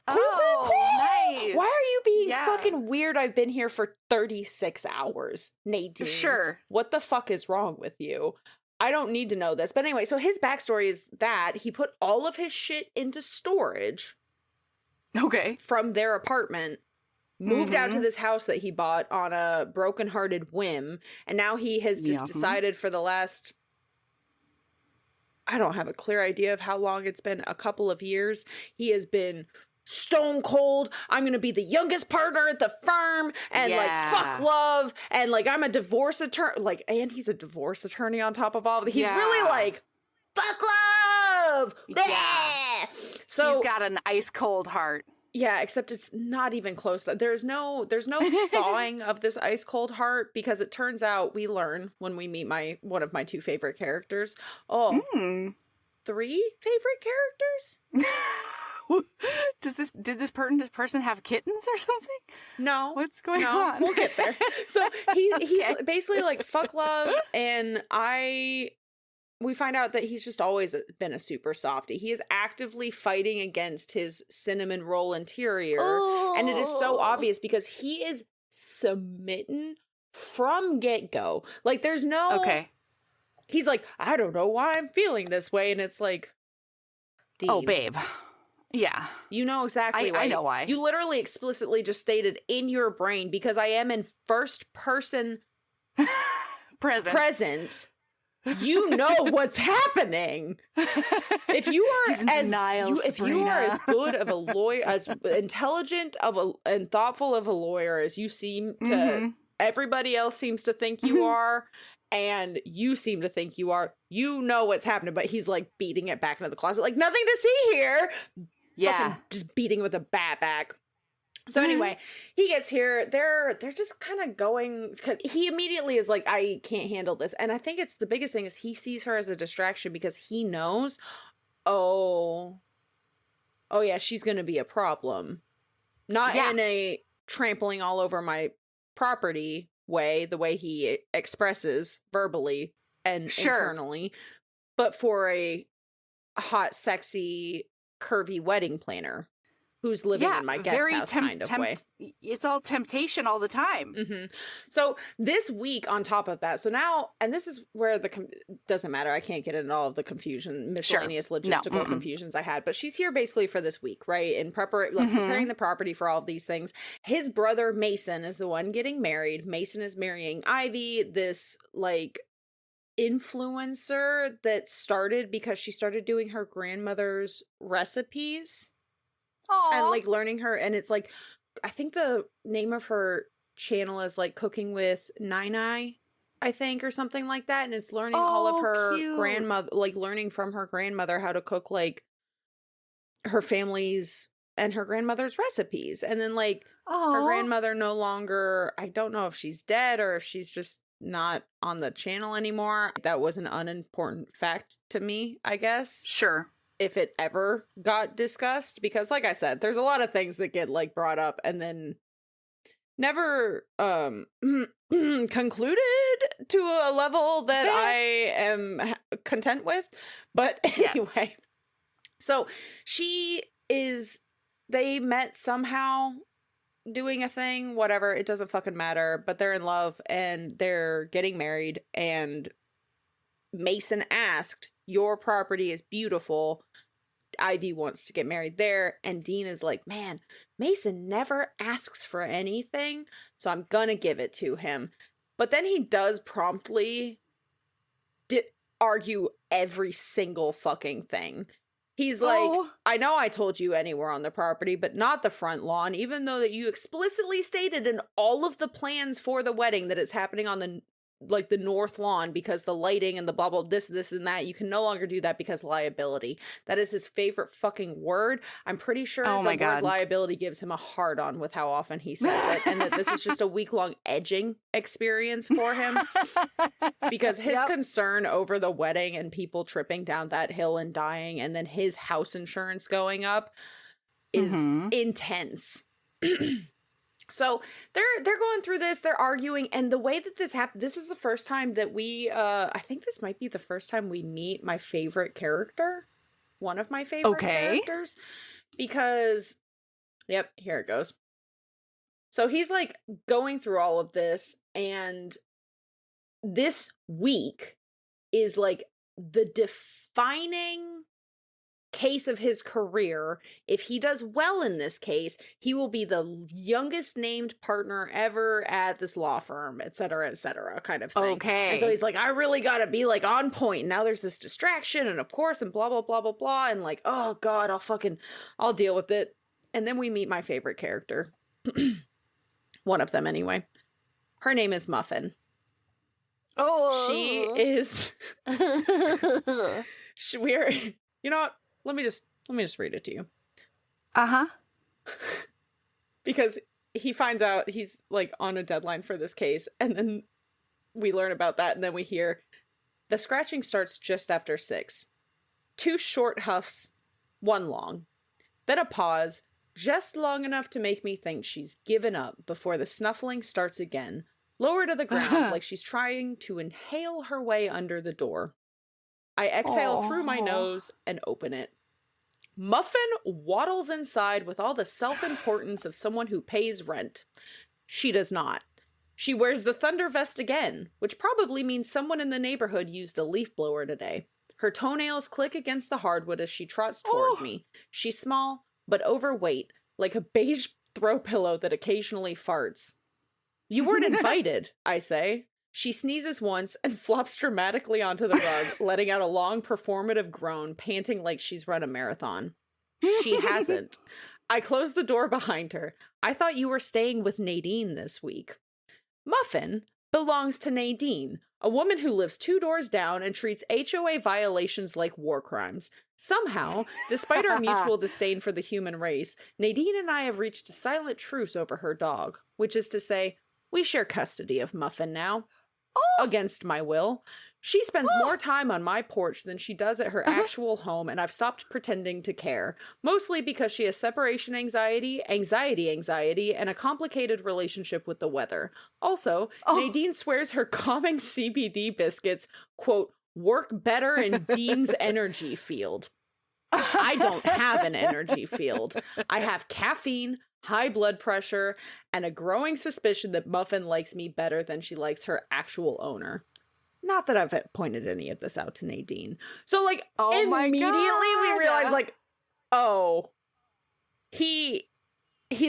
Nice. Why are you being fucking weird? I've been here for 36 hours, Nadine. Sure. What the fuck is wrong with you? I don't need to know this. But anyway, so his backstory is that he put all of his shit into storage. Okay. From their apartment, moved out to this house that he bought on a brokenhearted whim. And now he has just decided for the last I don't have a clear idea of how long it's been, a couple of years. He has been stone cold. I'm going to be the youngest partner at the firm and like fuck love. And like, I'm a divorce attorney, like, and he's a divorce attorney on top of all of it. He's really like, fuck love. Yeah. So he's got an ice cold heart. Yeah, except it's not even close to, there's no thawing of this ice cold heart, because it turns out we learn when we meet one of my two favorite characters. Three favorite characters? Did this person have kittens or something? No. What's going on? We'll get there. So he's basically like fuck love, and we find out that he's just always been a super softie. He is actively fighting against his cinnamon roll interior. And it is so obvious because he is smitten from get-go. Like, there's no... Okay. He's like, I don't know why I'm feeling this way. And it's like... Dean, oh, babe. Yeah. You know exactly why. I know why. You literally explicitly just stated in your brain, because I am in first person... present. You know what's happening. If you are as good of a lawyer, as intelligent and thoughtful of a lawyer as you seem to, everybody else seems to think you are, and you seem to think you are, you know what's happening. But he's like beating it back into the closet, like, nothing to see here. Yeah, fucking just beating with a bat back. So anyway, he gets here, they're just kind of going, because he immediately is like, I can't handle this. And I think it's the biggest thing is he sees her as a distraction, because he knows, oh yeah, she's going to be a problem. Not in a trampling all over my property way, the way he expresses verbally and internally, but for a hot, sexy, curvy wedding planner who's living in my guest house kind of way. It's all temptation all the time. So this week on top of that, so now, and this is where doesn't matter, I can't get into all of the confusion, miscellaneous logistical confusions I had, but she's here basically for this week, right? In preparing the property for all of these things. His brother Mason is the one getting married. Mason is marrying Ivy, this like influencer that started because she started doing her grandmother's recipes. Aww. And like learning her, and it's like, I think the name of her channel is like Cooking with Nine, I think, or something like that. And it's learning all of her grandmother, like learning from her grandmother how to cook like her family's and her grandmother's recipes. And then like her grandmother no longer, I don't know if she's dead or if she's just not on the channel anymore. That was an unimportant fact to me, I guess. Sure. If it ever got discussed, because like I said, there's a lot of things that get like brought up and then never concluded to a level that I am content with. But anyway, so they met somehow doing a thing, whatever, it doesn't fucking matter, but they're in love and they're getting married, and Mason asked, your property is beautiful, Ivy wants to get married there. And Dean is like, man, Mason never asks for anything, so I'm gonna give it to him. But then he does promptly argue every single fucking thing. He's like, I know I told you anywhere on the property, but not the front lawn, even though that you explicitly stated in all of the plans for the wedding that it's happening on the north lawn, because the lighting and the blah, blah, this and that. You can no longer do that because liability. That is his favorite fucking word. I'm pretty sure the word liability gives him a hard on with how often he says it, and that this is just a week-long edging experience for him. Because his concern over the wedding and people tripping down that hill and dying, and then his house insurance going up is intense. So they're going through this, they're arguing, and the way that this happened, this is the first time that we, I think this might be the first time we meet my favorite character, one of my favorite characters, because, yep, here it goes. So he's like going through all of this, and this week is like the defining case of his career. If he does well in this case, he will be the youngest named partner ever at this law firm, et cetera, kind of thing. Okay. And so he's like, I really gotta be like on point. And now there's this distraction, and of course, and blah, blah, blah, blah, blah. And like, oh God, I'll deal with it. And then we meet my favorite character. One of them anyway. Her name is Muffin. Oh. She is we're, you know what? Let me just read it to you. Uh-huh. Because he finds out he's like on a deadline for this case, and then we learn about that, and then we hear the scratching starts just after 6. 2 short huffs, 1 long. Then a pause, just long enough to make me think she's given up before the snuffling starts again, lower to the ground like she's trying to inhale her way under the door. I exhale through my nose and open it. Muffin waddles inside with all the self-importance of someone who pays rent. She does not. She wears the thunder vest again, which probably means someone in the neighborhood used a leaf blower today. Her toenails click against the hardwood as she trots toward me. She's small, but overweight, like a beige throw pillow that occasionally farts. You weren't invited, I say. She sneezes once and flops dramatically onto the rug, letting out a long performative groan, panting like she's run a marathon. She hasn't. I close the door behind her. I thought you were staying with Nadine this week. Muffin belongs to Nadine, a woman who lives 2 doors down and treats HOA violations like war crimes. Somehow, despite our mutual disdain for the human race, Nadine and I have reached a silent truce over her dog, which is to say, we share custody of Muffin now. Against my will. She spends more time on my porch than she does at her actual home, and I've stopped pretending to care. Mostly because she has separation anxiety, and a complicated relationship with the weather. Also, Nadine swears her calming CBD biscuits, quote, work better in Dean's energy field. I don't have an energy field. I have caffeine, high blood pressure, and a growing suspicion that Muffin likes me better than she likes her actual owner. Not that I've pointed any of this out to Nadine. So, like, immediately we realize, like, oh, he's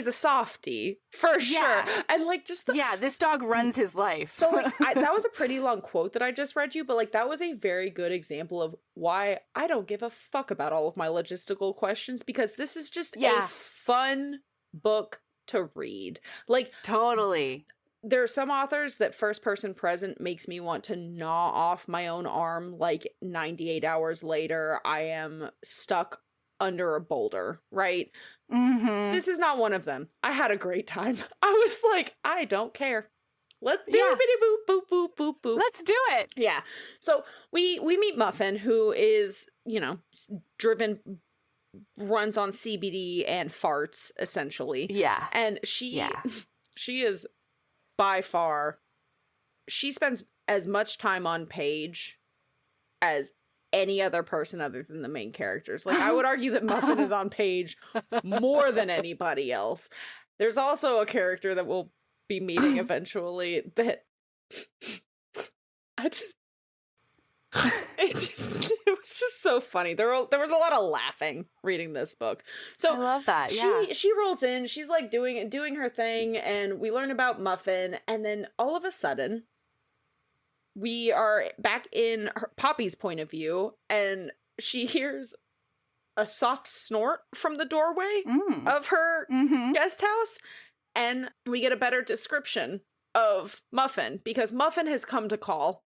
a softie, for sure. And, like, just this dog runs his life. So, like, that was a pretty long quote that I just read you, but, like, that was a very good example of why I don't give a fuck about all of my logistical questions, because this is just a fun book to read. Like, totally. There are some authors that first person present makes me want to gnaw off my own arm, like 98 hours later I am stuck under a boulder, right? Mm-hmm. This is not one of them. I had a great time. I was like, I don't care. Let's boop boop boop boop boop. Let's do it. Yeah. So we meet Muffin, who is, you know, runs on CBD and farts, essentially. Yeah. And she is by far, she spends as much time on page as any other person other than the main characters. Like, I would argue that Muffin is on page more than anybody else. There's also a character that we'll be meeting eventually that it was just so funny. There was a lot of laughing reading this book. So I love that. Yeah. She rolls in, she's like doing her thing, and we learn about Muffin, and then all of a sudden we are back in Poppy's point of view, and she hears a soft snort from the doorway of her guest house, and we get a better description of Muffin, because Muffin has come to call.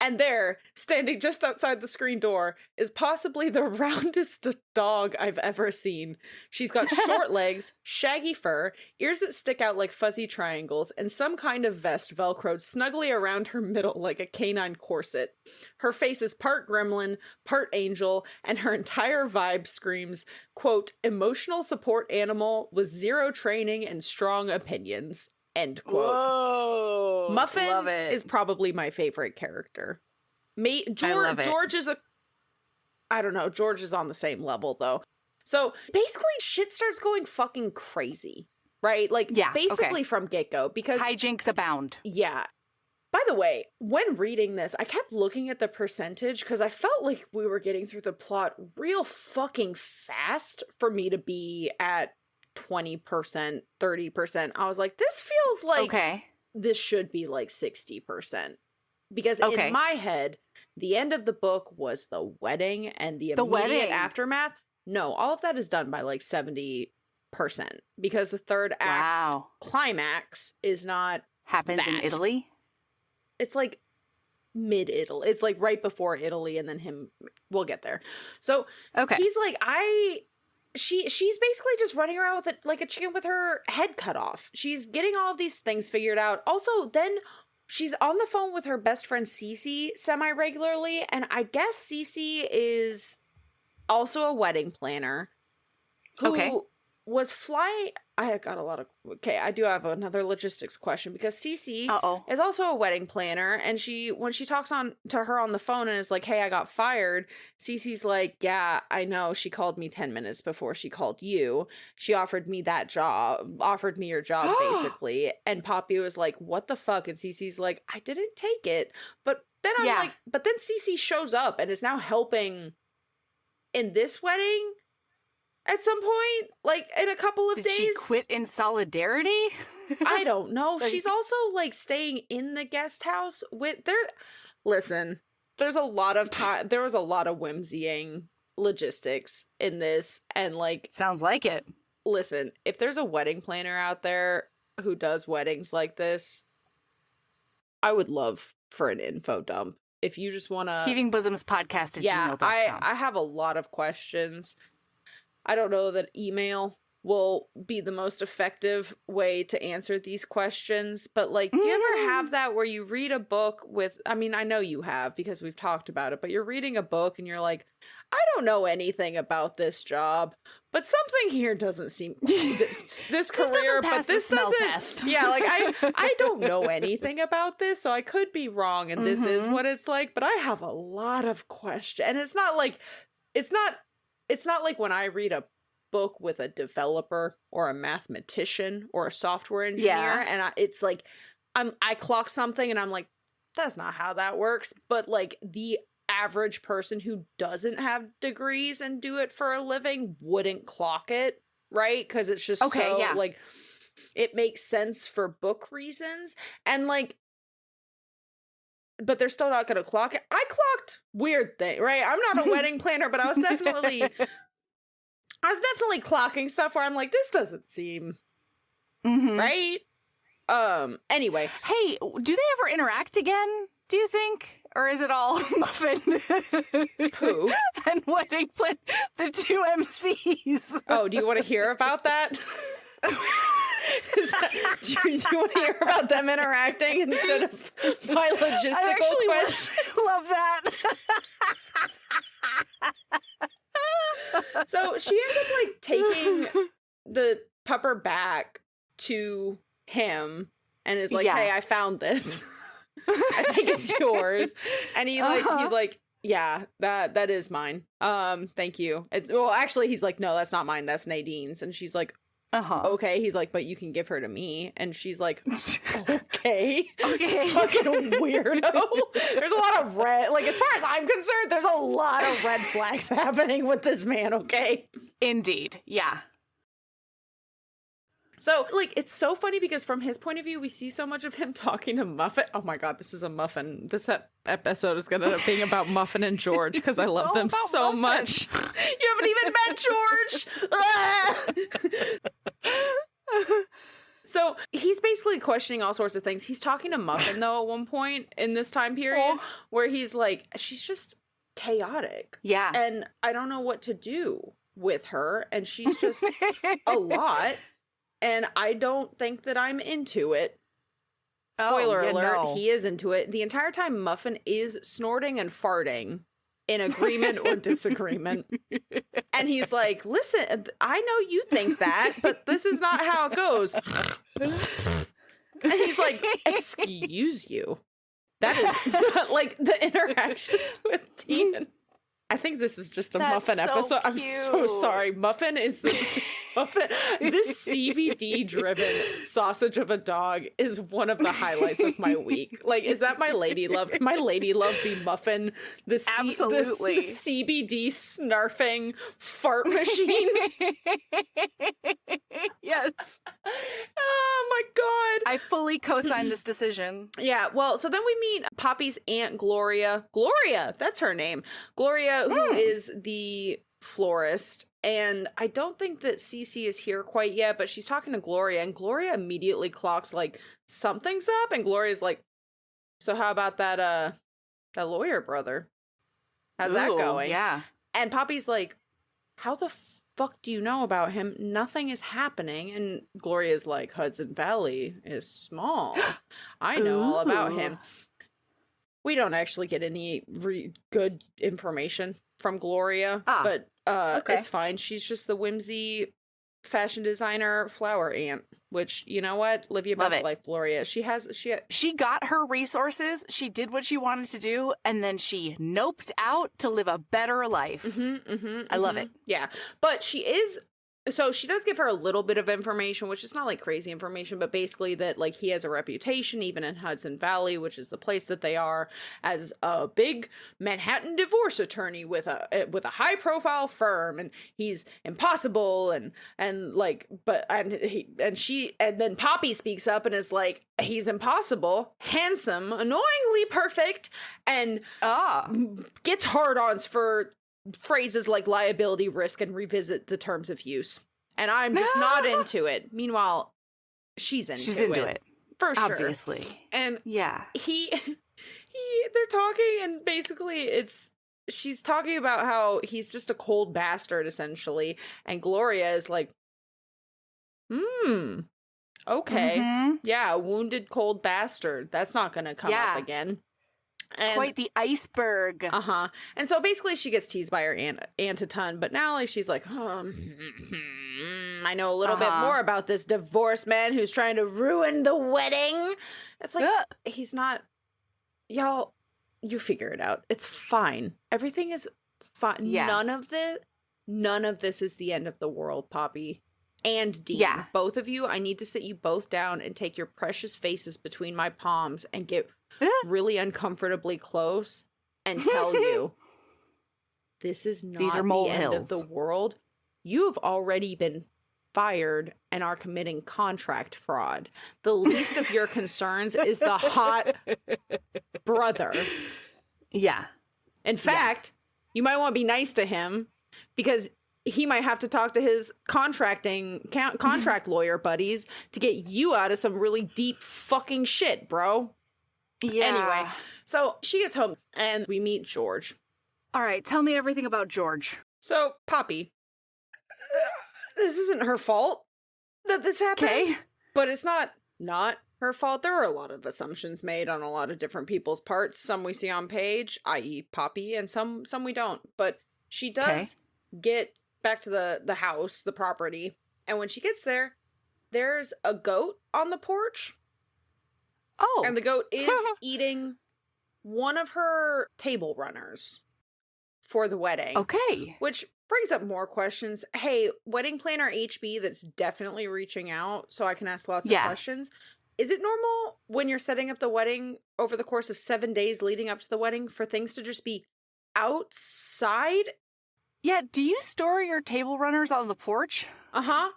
And there, standing just outside the screen door, is possibly the roundest dog I've ever seen. She's got short legs, shaggy fur, ears that stick out like fuzzy triangles, and some kind of vest velcroed snugly around her middle like a canine corset. Her face is part gremlin, part angel, and her entire vibe screams, quote, emotional support animal with zero training and strong opinions. End quote. Whoa. Muffin is probably my favorite character. George is I don't know, George is on the same level though. So basically shit starts going fucking crazy, right? Like basically from get-go, because hijinks abound. Yeah. By the way, when reading this, I kept looking at the percentage because I felt like we were getting through the plot real fucking fast for me to be at 20%, 30%. I was like, this feels like this should be like 60%. Because in my head, the end of the book was the wedding and the immediate aftermath. No, all of that is done by like 70%. Because the third act climax is not happens in Italy. It's like mid-Italy. It's like right before Italy and then him. We'll get there. So he's like, she's basically just running around with like a chicken with her head cut off. She's getting all of these things figured out. Also, then she's on the phone with her best friend Cece semi-regularly. And I guess Cece is also a wedding planner who was flying. I got a lot of... I do have another logistics question because Cece is also a wedding planner, and when she talks to her on the phone and is like, hey, I got fired, Cece's like, yeah, I know. She called me 10 minutes before she called you. She offered me your job, basically. And Poppy was like, what the fuck? And Cece's like, I didn't take it. But then I'm like, but then Cece shows up and is now helping in this wedding at some point, like in a couple of days. Did she quit in solidarity? I don't know. She's also like staying in the guest house with Listen, there's a lot of time. There was a lot of whimsying logistics in this, and like sounds like it. Listen, if there's a wedding planner out there who does weddings like this, I would love for an info dump. If you just want to heavingbosoms.podcast@gmail.com. Yeah, I have a lot of questions. I don't know that email will be the most effective way to answer these questions, but like, do you ever have that where you read a book with, I mean, I know you have because we've talked about it, but you're reading a book and you're like, I don't know anything about this job, but something here doesn't seem this career, but this doesn't test. Yeah, like I don't know anything about this, so I could be wrong, and this is what it's like, but I have a lot of questions, and it's not like when I read a book with a developer or a mathematician or a software engineer, and it's like I clock something and I'm like, that's not how that works. But like the average person who doesn't have degrees and do it for a living wouldn't clock it, right? Because it's just like it makes sense for book reasons, and like, but they're still not going to clock it. I clocked weird thing, right? I'm not a wedding planner, but I was definitely clocking stuff where I'm like, this doesn't seem right. Anyway. Hey, do they ever interact again, do you think? Or is it all Muffin? Who? And wedding plan, the two MCs. Oh, do you want to hear about that? Do you want to hear about them interacting instead of my logistical question? Love that. So she ends up like taking the pupper back to him and is like, hey, I found this. I think it's yours. And he's like, yeah, that is mine. Thank you. Actually, he's like, no, that's not mine. That's Nadine's. And she's like, okay. He's like, but you can give her to me. And she's like, okay. Fucking weirdo. There's a lot of red, like, as far as I'm concerned, there's a lot of red flags happening with this man, okay? Indeed. Yeah. So, like, it's so funny because from his point of view, we see so much of him talking to Muffin. Oh my God, this is a Muffin. This episode is going to end up being about Muffin and George because I love them so much. You haven't even met George! So, he's basically questioning all sorts of things. He's talking to Muffin, though, at one point in this time period where he's like, she's just chaotic. Yeah. And I don't know what to do with her. And she's just a lot. And I don't think that I'm into it. Spoiler alert, no. He is into it. The entire time, Muffin is snorting and farting in agreement or disagreement. And he's like, listen, I know you think that, but this is not how it goes. And he's like, excuse you. That is not like the interactions with Tina. I think this is just a Muffin episode. I'm so sorry. Muffin is the Muffin, this CBD driven sausage of a dog is one of the highlights of my week. Like, is that my lady love? Can my lady love be Muffin? Absolutely. The CBD snarfing fart machine. Yes. Oh my god. I fully co-sign this decision. Yeah, well, so then we meet Poppy's aunt Gloria. Gloria, that's her name. Gloria, who is the florist. And I don't think that Cece is here quite yet, but she's talking to Gloria, and Gloria immediately clocks like something's up, and Gloria's like, so how about that lawyer brother? How's that going? Yeah. And Poppy's like, how the fuck do you know about him? Nothing is happening. And Gloria's like, Hudson Valley is small. I know all about him. We don't actually get any good information from Gloria, but it's fine. She's just the whimsy fashion designer flower aunt, which, you know what? Live your best life, Gloria. She got her resources, she did what she wanted to do, and then she noped out to live a better life. I love it. Yeah. But so she does give her a little bit of information, which is not like crazy information, but basically that like he has a reputation even in Hudson Valley, which is the place that they are, as a big Manhattan divorce attorney with a high profile firm, and he's impossible and then Poppy speaks up and is like, he's impossible, handsome, annoyingly perfect, and gets hard-ons for phrases like liability, risk, and revisit the terms of use. And I'm just not into it. Meanwhile, she's into it. For sure. Obviously. And yeah. They're talking, and basically she's talking about how he's just a cold bastard, essentially. And Gloria is like, okay. Yeah, wounded cold bastard. That's not gonna come up again. And, quite the iceberg. And so basically she gets teased by her aunt a ton, but now like, she's like, I know a little bit more about this divorce man who's trying to ruin the wedding. It's like, he's not. Y'all, you figure it out. It's fine. Everything is fine. Yeah. None of this is the end of the world, Poppy and Dean. Yeah. Both of you, I need to sit you both down and take your precious faces between my palms and get really uncomfortably close and tell you, this is not These are the end of the world. You have already been fired and are committing contract fraud. The least of your concerns is the hot brother. Yeah. In fact, you might want to be nice to him, because he might have to talk to his contract lawyer buddies to get you out of some really deep fucking shit, bro. Yeah. Anyway, so she gets home and we meet George. All right, tell me everything about George. So, Poppy, this isn't her fault that this happened. Okay. But it's not her fault. There are a lot of assumptions made on a lot of different people's parts. Some we see on page, i.e. Poppy, and some we don't. But she does get back to the house, the property, and when she gets there, there's a goat on the porch. Oh. And the goat is eating one of her table runners for the wedding. Okay. Which brings up more questions. Hey, wedding planner HB that's definitely reaching out so I can ask lots of questions. Is it normal when you're setting up the wedding over the course of 7 days leading up to the wedding for things to just be outside? Yeah, do you store your table runners on the porch? Well,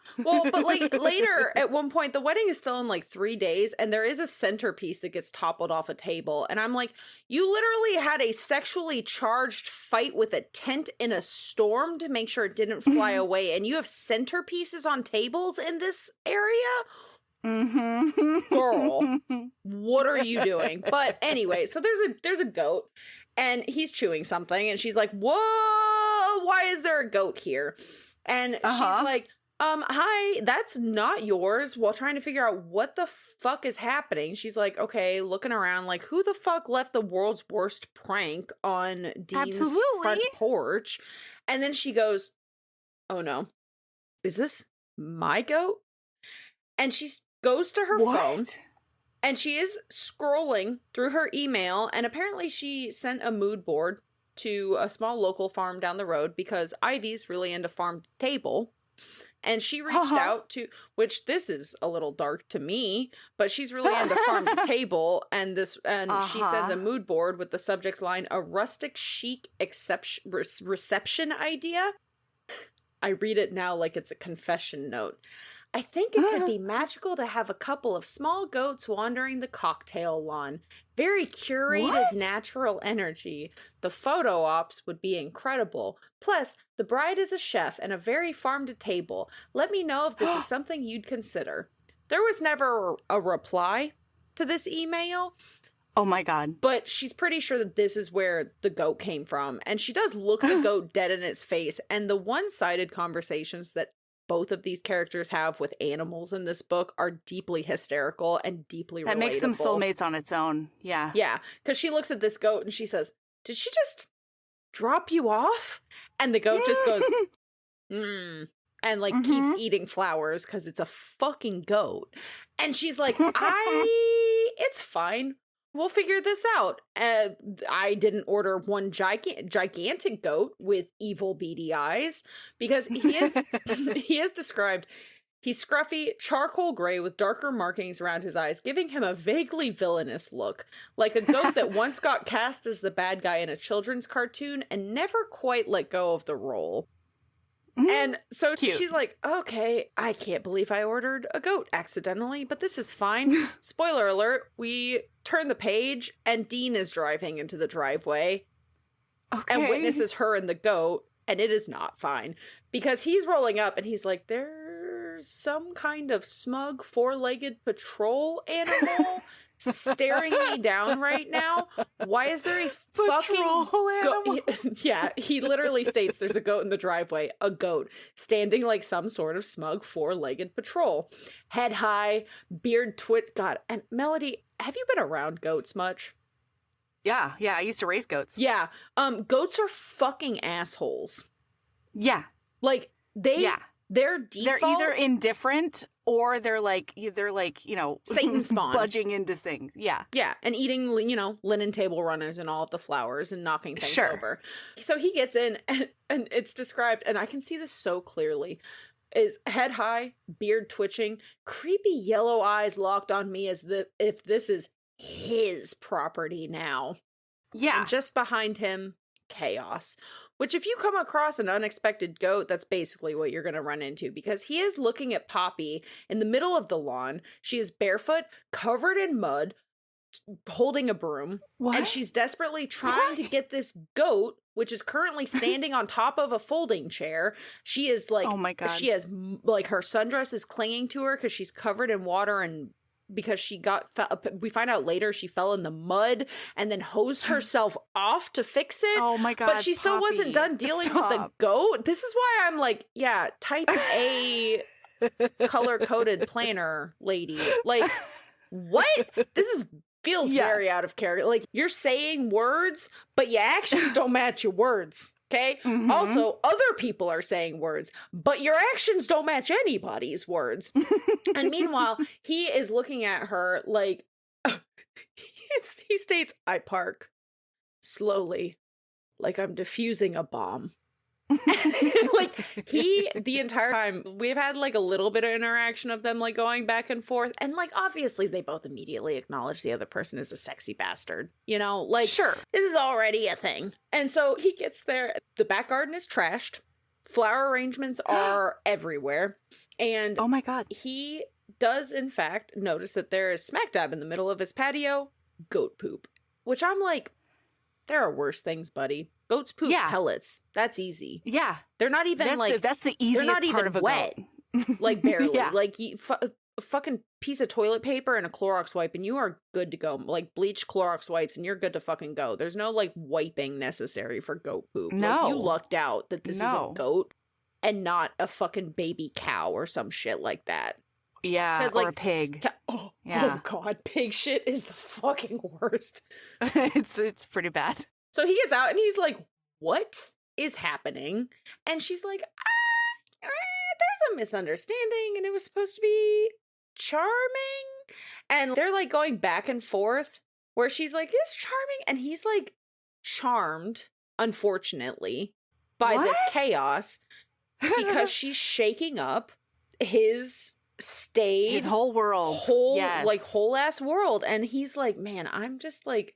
but like later at one point, the wedding is still in like 3 days, and there is a centerpiece that gets toppled off a table. And I'm like, you literally had a sexually charged fight with a tent in a storm to make sure it didn't fly away. And you have centerpieces on tables in this area? Girl, what are you doing? But anyway, so there's a goat, and he's chewing something, and she's like, whoa, why is there a goat here? And she's like, hi, that's not yours, while trying to figure out what the fuck is happening. She's like, okay, looking around, like, who the fuck left the world's worst prank on Dean's front porch? And then she goes, oh no, is this my goat? And she goes to her phone, and she is scrolling through her email, and apparently she sent a mood board to a small local farm down the road because Ivy's really into farm to table. And she reached out to, which this is a little dark to me, but she's really into farm to table. And she sends a mood board with the subject line, a rustic chic reception idea. I read it now like it's a confession note. I think it could be magical to have a couple of small goats wandering the cocktail lawn. Very curated, natural energy. The photo ops would be incredible. Plus, the bride is a chef and a very farm-to-table. Let me know if this is something you'd consider. There was never a reply to this email. Oh my God. But she's pretty sure that this is where the goat came from. And she does look the goat dead in its face. And the one-sided conversations that both of these characters have with animals in this book are deeply hysterical and deeply relatable. That makes them soulmates on its own. Yeah. Yeah. Because she looks at this goat and she says, did she just drop you off? And the goat just goes, and like keeps eating flowers because it's a fucking goat. And she's like, it's fine. We'll figure this out. I didn't order one gigantic goat with evil beady eyes because he is described. He's scruffy, charcoal gray with darker markings around his eyes, giving him a vaguely villainous look, like a goat that once got cast as the bad guy in a children's cartoon and never quite let go of the role. And so she's like, okay, I can't believe I ordered a goat accidentally, but this is fine. Spoiler alert, we turn the page and Dean is driving into the driveway and witnesses her and the goat, and it is not fine because he's rolling up and he's like, there's some kind of smug four-legged patrol animal staring me down right now. Why is there a fucking goat? Yeah, he literally states there's a goat in the driveway. A goat standing like some sort of smug four-legged patrol. Head high, beard twit. God, and Melody, have you been around goats much? Yeah, I used to raise goats. Yeah. Goats are fucking assholes. Yeah. Like, their default... They're either indifferent or they're like, Satan spawn. Budging into things. Yeah. Yeah. And eating, linen table runners and all of the flowers and knocking things over. So he gets in and it's described, and I can see this so clearly, is head high, beard twitching, creepy yellow eyes locked on me as if this is his property now. Yeah. And just behind him, chaos. Which, if you come across an unexpected goat, that's basically what you're going to run into, because he is looking at Poppy in the middle of the lawn. She is barefoot, covered in mud, holding a broom. What? And she's desperately trying to get this goat, which is currently standing on top of a folding chair. She is like, oh my God. She has, like, her sundress is clinging to her because she's covered in water, and because we find out later she fell in the mud and then hosed herself off to fix it. Oh my God, but she still wasn't done dealing with the goat. This is why I'm like, yeah, type A color-coded planner lady. Like, what? Feels very out of character. Like, you're saying words, but your actions don't match your words. Okay? Mm-hmm. Also, other people are saying words, but your actions don't match anybody's words. And meanwhile, he is looking at her like, he states, I park slowly, like I'm defusing a bomb. Like, the entire time, we've had like a little bit of interaction of them like going back and forth, and like obviously they both immediately acknowledge the other person is a sexy bastard, like, sure, this is already a thing. And so he gets there, the back garden is trashed, flower arrangements are everywhere, and oh my God, he does in fact notice that there is smack dab in the middle of his patio goat poop, which I'm like, there are worse things, buddy. Goats poop pellets. That's easy. Yeah. They're not even that's the easiest they're not even part of a wet. goat. Like, barely. Yeah. Like, a fucking piece of toilet paper and a Clorox wipe and you are good to go. Like, bleach Clorox wipes and you're good to fucking go. There's no like wiping necessary for goat poop. No. Like, you lucked out that this is a goat and not a fucking baby cow or some shit like that. Yeah, or a pig. Oh God, pig shit is the fucking worst. It's pretty bad. So he gets out and he's like, what is happening? And she's like, there's a misunderstanding and it was supposed to be charming. And they're like going back and forth where she's like, it's charming. And he's like charmed, unfortunately, by this chaos. because she's shaking up his whole world. Whole ass world. And he's like, man, I'm just like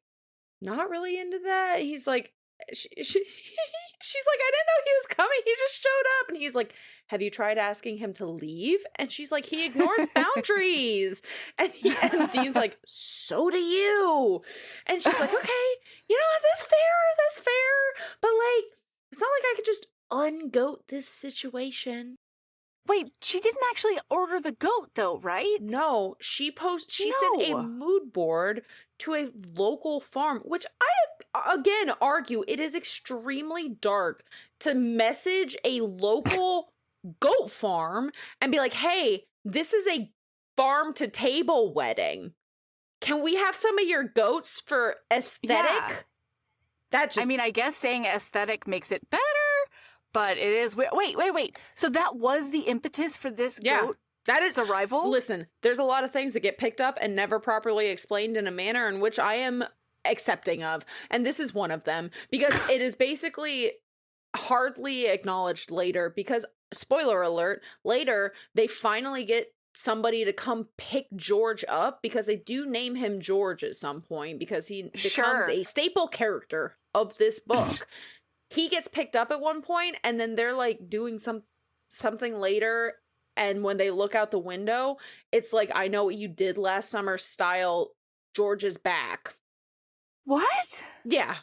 not really into that. He's like, she's like, I didn't know he was coming. He just showed up. And he's like, have you tried asking him to leave? And she's like, he ignores boundaries. And Dean's like, so do you. And she's like, okay, you know what? That's fair. But like, it's not like I could just ungoat this situation. Wait, she didn't actually order the goat though, right? No, she sent a mood board to a local farm, which I, again, argue it is extremely dark to message a local goat farm and be like, hey, this is a farm to table wedding. Can we have some of your goats for aesthetic? Yeah. I guess saying aesthetic makes it better. But it is... Wait. So that was the impetus for this goat? That is arrival? Listen, there's a lot of things that get picked up and never properly explained in a manner in which I am accepting of. And this is one of them. Because it is basically hardly acknowledged later. Because, spoiler alert, later they finally get somebody to come pick George up. Because they do name him George at some point. Because he becomes a staple character of this book. He gets picked up at one point, and then they're like doing something later, and when they look out the window, it's like, I know what you did last summer style, George is back. What? Yeah.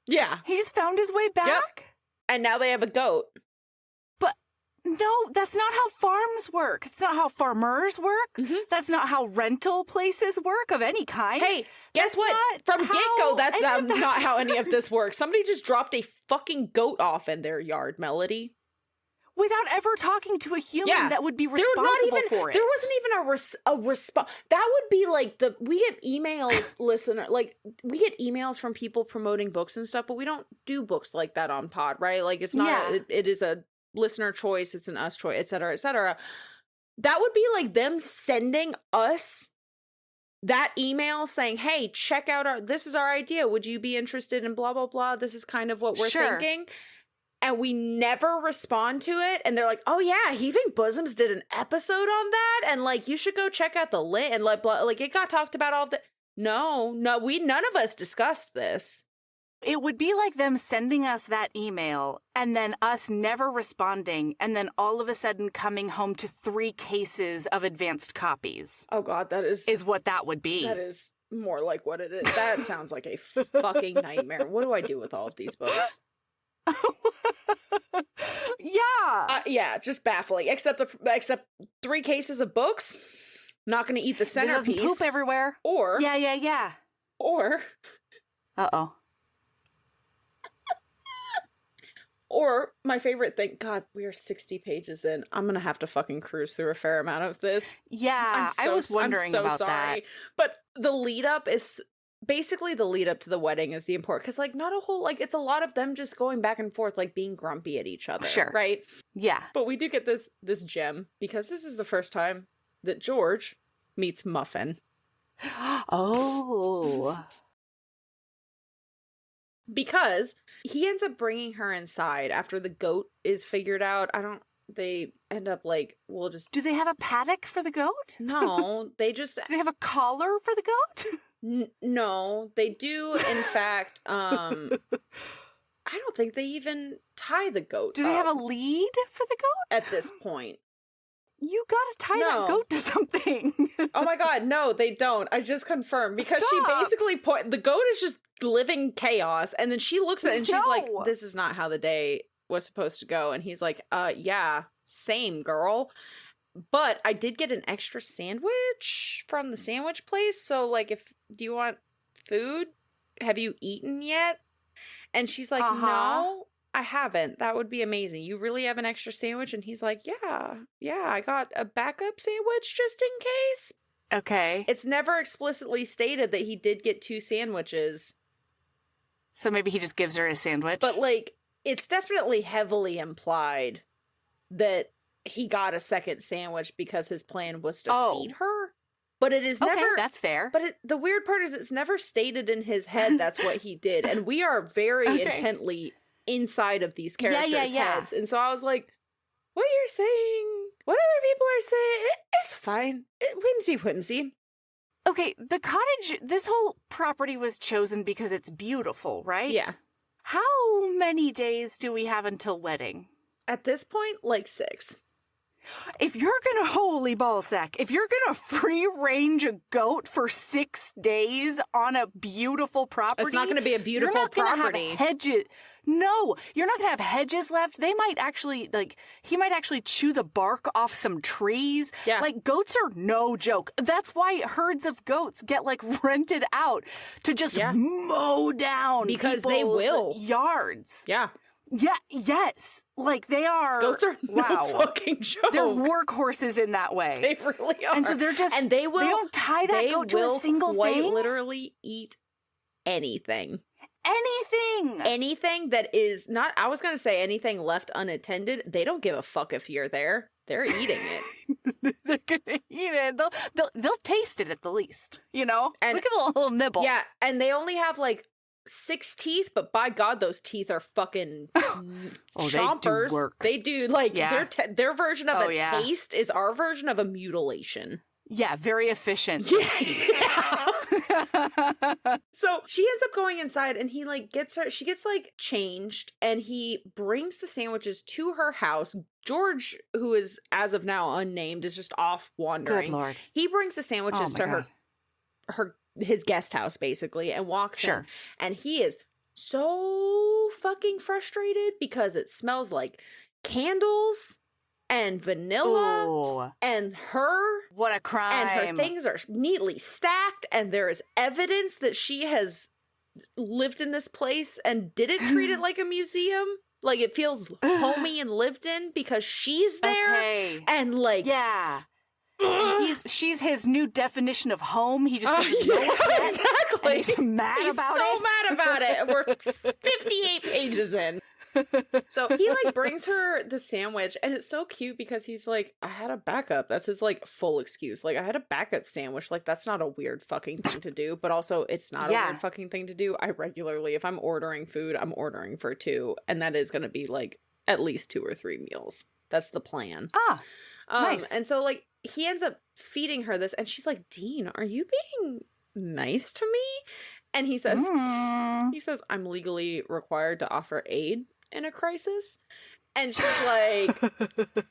He just found his way back? Yep. And now they have a goat. But no, that's not how farms work. It's not how farmers work. Mm-hmm. That's not how rental places work of any kind. Hey, guess what? From get-go, that's not how any of this works. Somebody just dropped a fucking goat off in their yard, Melody. Without ever talking to a human that would be responsible for it. There wasn't even a response. That would be like we get emails, we get emails from people promoting books and stuff, but we don't do books like that on pod, right? Like, it's not, it is a listener choice, it's an us choice, etc., etc. That would be like them sending us that email saying, hey, check out this is our idea, would you be interested in blah blah blah, this is kind of what we're thinking, and we never respond to it. And they're like, oh yeah, Heaving Bosoms did an episode on that, and like, you should go check out the link, and like it got talked about all of the none of us discussed this. It would be like them sending us that email and then us never responding, and then all of a sudden coming home to 3 cases of advanced copies. Oh God, that is what that would be. That is more like what it is. That sounds like a fucking nightmare. What do I do with all of these books? Yeah, just baffling. Except 3 cases of books. Not going to eat the centerpiece. It doesn't poop everywhere. Or Or Or my favorite thing, God, we are 60 pages in. I'm going to have to fucking cruise through a fair amount of this. Yeah, I was wondering about that. But the lead up is basically the lead up to the wedding is the important, because like not a whole, like it's a lot of them just going back and forth, like being grumpy at each other. Sure. Right? Yeah. But we do get this gem because this is the first time that George meets Muffin. Oh. Because he ends up bringing her inside after the goat is figured out. They end up like, we'll just... Do they have a paddock for the goat? No, they just... Do they have a collar for the goat? No, they do, in fact, I don't think they even tie the goat Do they have a lead for the goat? At this point. You gotta tie that goat to something. Oh my God, no, they don't. I just confirmed, because she basically the goat is just living chaos, and then she looks at it and she's like, this is not how the day was supposed to go. And he's like, yeah, same, girl. But I did get an extra sandwich from the sandwich place, so like, do you want food? Have you eaten yet? And she's like, no, I haven't. That would be amazing. You really have an extra sandwich? And he's like, yeah, I got a backup sandwich just in case. Okay. It's never explicitly stated that he did get 2 sandwiches. So maybe he just gives her a sandwich. But like, it's definitely heavily implied that he got a second sandwich because his plan was to feed her. But it is never... Okay, that's fair. But the weird part is it's never stated in his head that's what he did. And we are very intently inside of these characters' heads. And so I was like, what you're saying, what other people are saying, it's fine. Whimsy. Okay, the cottage, this whole property was chosen because it's beautiful, right? Yeah. How many days do we have until wedding? At this point, like 6. If you're gonna, holy ballsack, if you're gonna free range a goat for 6 days on a beautiful property, it's not gonna be a beautiful property. Have hedges. No, you're not gonna have hedges left. They might actually, he might actually chew the bark off some trees. Yeah. Goats are no joke. That's why herds of goats get, rented out to just mow down because they will. Yards. Yeah. Yeah, yes. They are. Goats are no fucking joke. They're workhorses in that way. They really are. And so they're just. And they will. They don't tie that goat to a single quite thing. literally eat anything. Anything that is not. I was gonna say anything left unattended. They don't give a fuck if you're there. They're eating it. They're gonna eat it. They'll taste it at the least. And look at the little nibble. Yeah, and they only have 6 teeth, but by God, those teeth are fucking chompers. They do work. They do their version of taste is our version of a mutilation. Yeah, very efficient. Yeah. So she ends up going inside, and he gets her. She gets changed, and he brings the sandwiches to her house. George, who is as of now unnamed, is just off wandering. Good Lord. He brings the sandwiches to his guest house, basically, and walks in. And he is so fucking frustrated because it smells like candles and vanilla and her. What a crime. And her things are neatly stacked, and there is evidence that she has lived in this place and didn't treat it like a museum. It feels homey and lived in because she's there. Okay. And yeah. She's his new definition of home. He just doesn't know it yet. Exactly. And he's mad about it. He's so mad about it. We're 58 pages in. So he brings her the sandwich, and it's so cute because he's I had a backup. That's his full excuse. I had a backup sandwich. That's not a weird fucking thing to do, but also it's not a weird fucking thing to do. I regularly, if I'm ordering food, I'm ordering for 2, and that is going to be at least 2 or 3 meals. That's the plan. Nice. And so he ends up feeding her this, and she's like, Dean, are you being nice to me? And he says, I'm legally required to offer aid in a crisis. And she's like,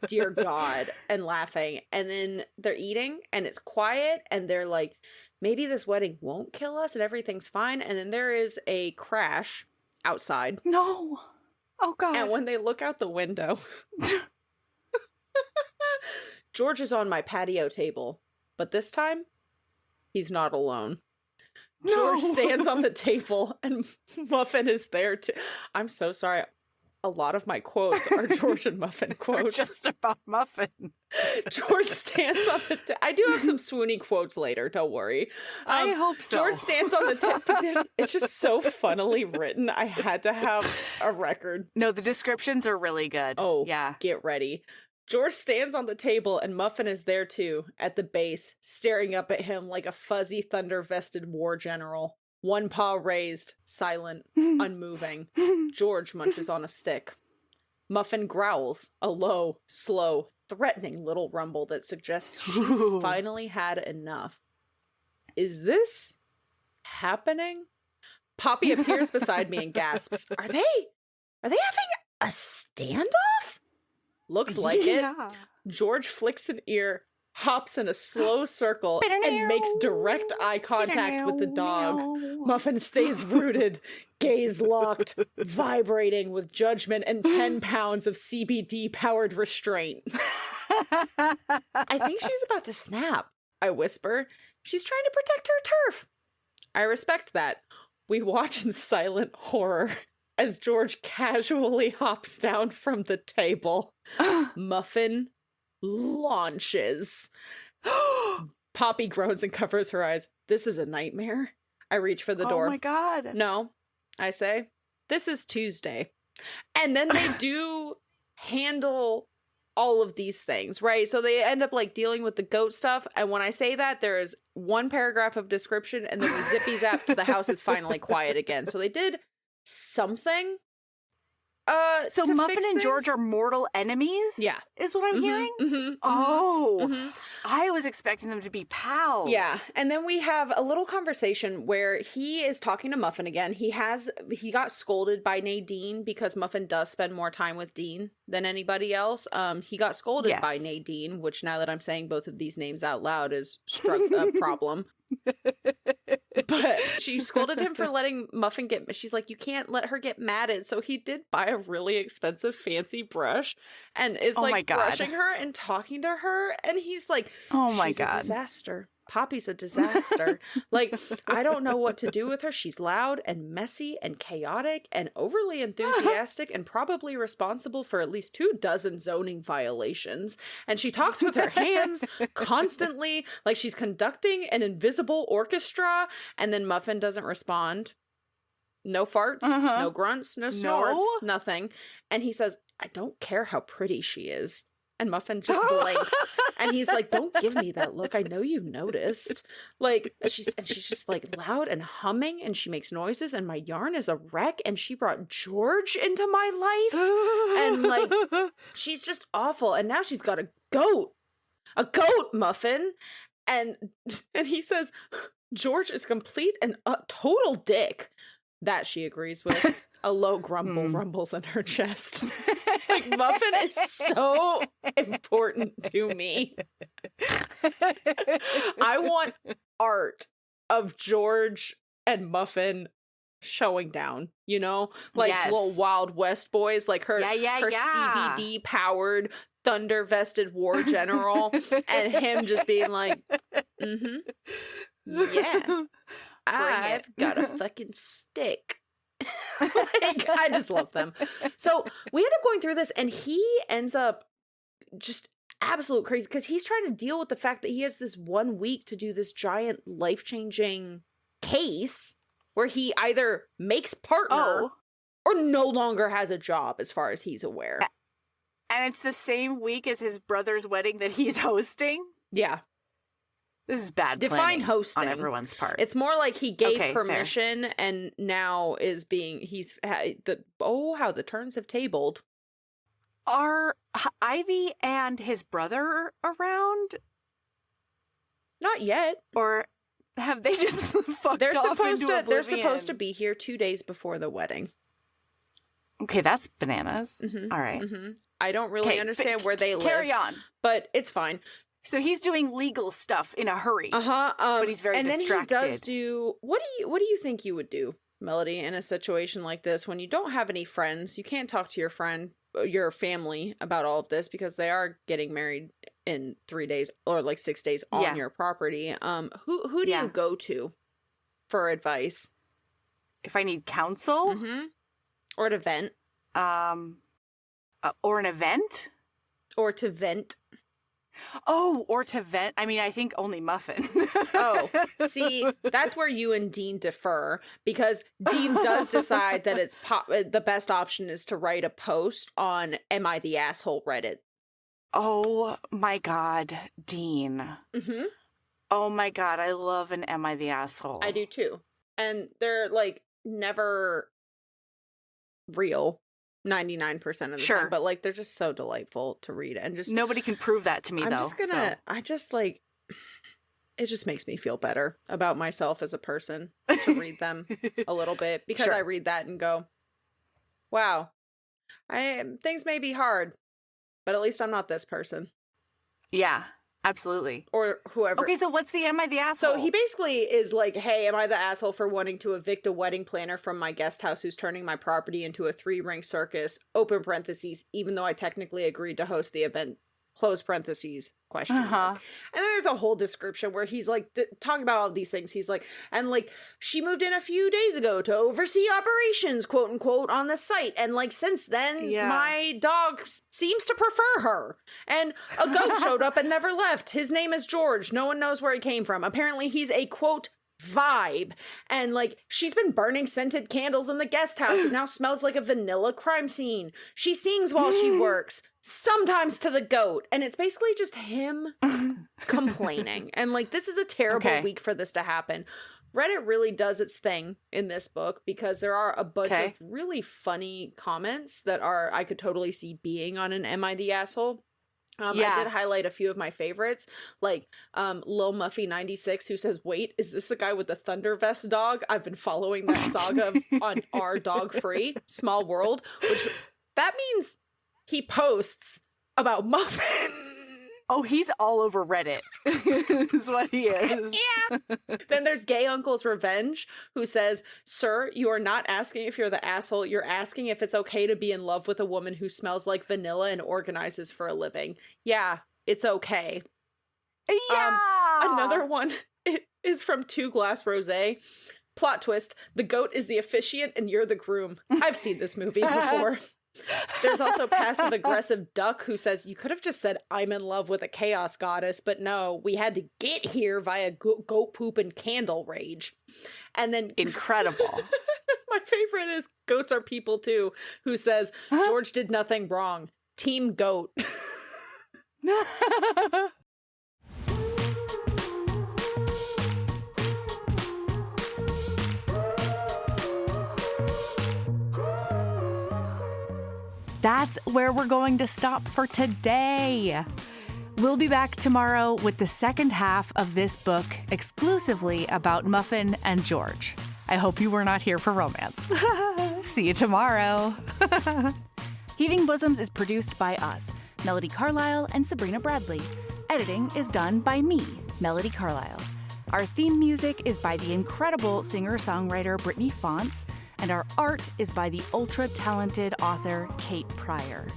dear God, and laughing. And then they're eating, and it's quiet, and they're like, maybe this wedding won't kill us and everything's fine. And then there is a crash outside. No. Oh, God. And when they look out the window, George is on my patio table, but this time he's not alone. No. George stands on the table, and Muffin is there too. I'm so sorry. A lot of my quotes are George and Muffin quotes. Just about Muffin. George stands on the I do have some swoony quotes later, don't worry. I hope so. George stands on the table. It's just so funnily written. I had to have a record. No, the descriptions are really good. Oh, yeah. Get ready. George stands on the table, and Muffin is there too, at the base, staring up at him like a fuzzy, thunder-vested war general. One paw raised, silent, unmoving. George munches on a stick. Muffin growls, a low, slow, threatening little rumble that suggests she's finally had enough. Is this happening? Poppy appears beside me and gasps, Are they having a standoff? Looks like it. George flicks an ear, hops in a slow circle, and makes direct eye contact with the dog. Muffin stays rooted, gaze locked, vibrating with judgment and 10 pounds of CBD-powered restraint. I think she's about to snap, I whisper. She's trying to protect her turf. I respect that. We watch in silent horror as George casually hops down from the table. Muffin launches. Poppy groans and covers her eyes. This is a nightmare. I reach for the door. Oh my God. No, I say, this is Tuesday. And then they do handle all of these things, right? So they end up like dealing with the goat stuff. And when I say that, there is one paragraph of description and then we zippy zap to the house is finally quiet again. So they did something. So Muffin and George are mortal enemies? Yeah. Is what I'm hearing? Oh. I was expecting them to be pals. Yeah. And then we have a little conversation where he is talking to Muffin again. He got scolded by Nadine because Muffin does spend more time with Dean than anybody else. He got scolded by Nadine, which now that I'm saying both of these names out loud is a problem. But she scolded him for letting Muffin she's like, you can't let her get matted. So he did buy a really expensive fancy brush and is brushing her and talking to her. And he's like, she's a disaster. Poppy's a disaster. Like, I don't know what to do with her. She's loud and messy and chaotic and overly enthusiastic and probably responsible for at least 24 zoning violations. And she talks with her hands constantly, like she's conducting an invisible orchestra. And then Muffin doesn't respond. No farts, no grunts, no snorts, nothing. And he says, I don't care how pretty she is. And Muffin just blinks. And he's like, don't give me that look. I know you noticed. Like, she's just like loud and humming and she makes noises and my yarn is a wreck and she brought George into my life. And like, she's just awful. And now she's got a goat, Muffin. And he says, George is complete and a total dick. That she agrees with. A low grumble rumbles in her chest. Like, Muffin is so important to me. I want art of George and Muffin showing down, you know? Like little Wild West boys, like her CBD powered thunder vested war general and him just being like, yeah, I've got a fucking stick. Like, I just love them. So we end up going through this and he ends up just absolute crazy because he's trying to deal with the fact that he has this 1 week to do this giant life-changing case where he either makes partner or no longer has a job as far as he's aware. And it's the same week as his brother's wedding that he's hosting? Yeah. This is bad Define hosting on everyone's part. It's more like he gave permission fair. And now is being, how the turns have tabled. Are Ivy and his brother around? Not yet. Or have they just fucked off into oblivion? They're supposed to be here 2 days before the wedding. Okay, that's bananas. All right. I don't really understand where they live. Carry on. But it's fine. So he's doing legal stuff in a hurry. But he's very distracted. And then he does do... What do you think you would do, Melody, in a situation like this when you don't have any friends? You can't talk to your family about all of this because they are getting married in 3 days or like 6 days on your property. Who do you go to for advice? If I need counsel? Or an event. Or an event? Or to vent. Oh, or to vent. I mean, I think only Muffin. See, that's where you and Dean differ because Dean does decide that it's the best option is to write a post on Am I the Asshole Reddit. Oh my God, Dean. Oh my God, I love an Am I the Asshole. I do too. And they're like never real. 99% of the time, but like they're just so delightful to read and just nobody can prove that to me. It just makes me feel better about myself as a person to read them a little bit because I read that and go, wow, things may be hard, but at least I'm not this person. Yeah. Absolutely. Or whoever. Okay, so what's the Am I the Asshole? So he basically is like, hey, am I the asshole for wanting to evict a wedding planner from my guest house who's turning my property into a 3-ring circus, open parentheses, even though I technically agreed to host the event, close parentheses, question mark. And then there's a whole description where he's like talking about all these things. He's like, and like, she moved in a few days ago to oversee operations, quote unquote, on the site. And like, since then, my dog seems to prefer her. And a goat showed up and never left. His name is George. No one knows where he came from. Apparently he's a quote vibe. And like, she's been burning scented candles in the guest house. It now smells like a vanilla crime scene. She sings while she works, sometimes to the goat. And it's basically just him complaining. And like, this is a terrible week for this to happen. Reddit really does its thing in this book because there are a bunch of really funny comments that I could totally see being on an Am I the Asshole? I did highlight a few of my favorites, like Lil Muffy 96, who says, "Wait, is this the guy with the Thunder Vest dog? I've been following that saga on our Dog Free, Small World," which that means he posts about Muffin. Oh, he's all over Reddit, is what he is. Yeah. Then there's Gay Uncle's Revenge, who says, "Sir, you are not asking if you're the asshole. You're asking if it's okay to be in love with a woman who smells like vanilla and organizes for a living. Yeah, it's okay." Yeah. Another one is from Two Glass Rosé. Plot twist, the goat is the officiant and you're the groom. I've seen this movie before. There's also Passive Aggressive Duck, who says, "You could have just said I'm in love with a chaos goddess, but no, we had to get here via goat poop and candle rage." And then incredible. My favorite is Goats Are People Too, who says, "George did nothing wrong. Team goat." That's where we're going to stop for today. We'll be back tomorrow with the second half of this book exclusively about Muffin and George. I hope you were not here for romance. See you tomorrow. Heaving Bosoms is produced by us, Melody Carlisle and Sabrina Bradley. Editing is done by me, Melody Carlisle. Our theme music is by the incredible singer-songwriter Brittany Fonts, and our art is by the ultra-talented author Kate Pryor.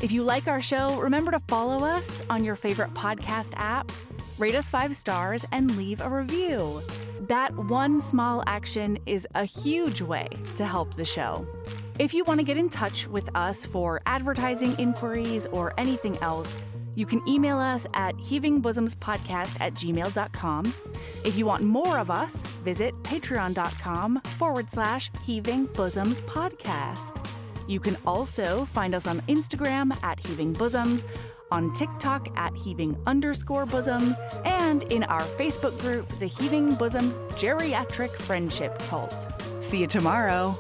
If you like our show, remember to follow us on your favorite podcast app, rate us 5 stars, and leave a review. That one small action is a huge way to help the show. If you want to get in touch with us for advertising inquiries or anything else, you can email us at heavingbosomspodcast@gmail.com. If you want more of us, visit patreon.com/heavingbosomspodcast. You can also find us on Instagram at Heaving Bosoms, on TikTok at Heaving_Bosoms, and in our Facebook group, the Heaving Bosoms Geriatric Friendship Cult. See you tomorrow.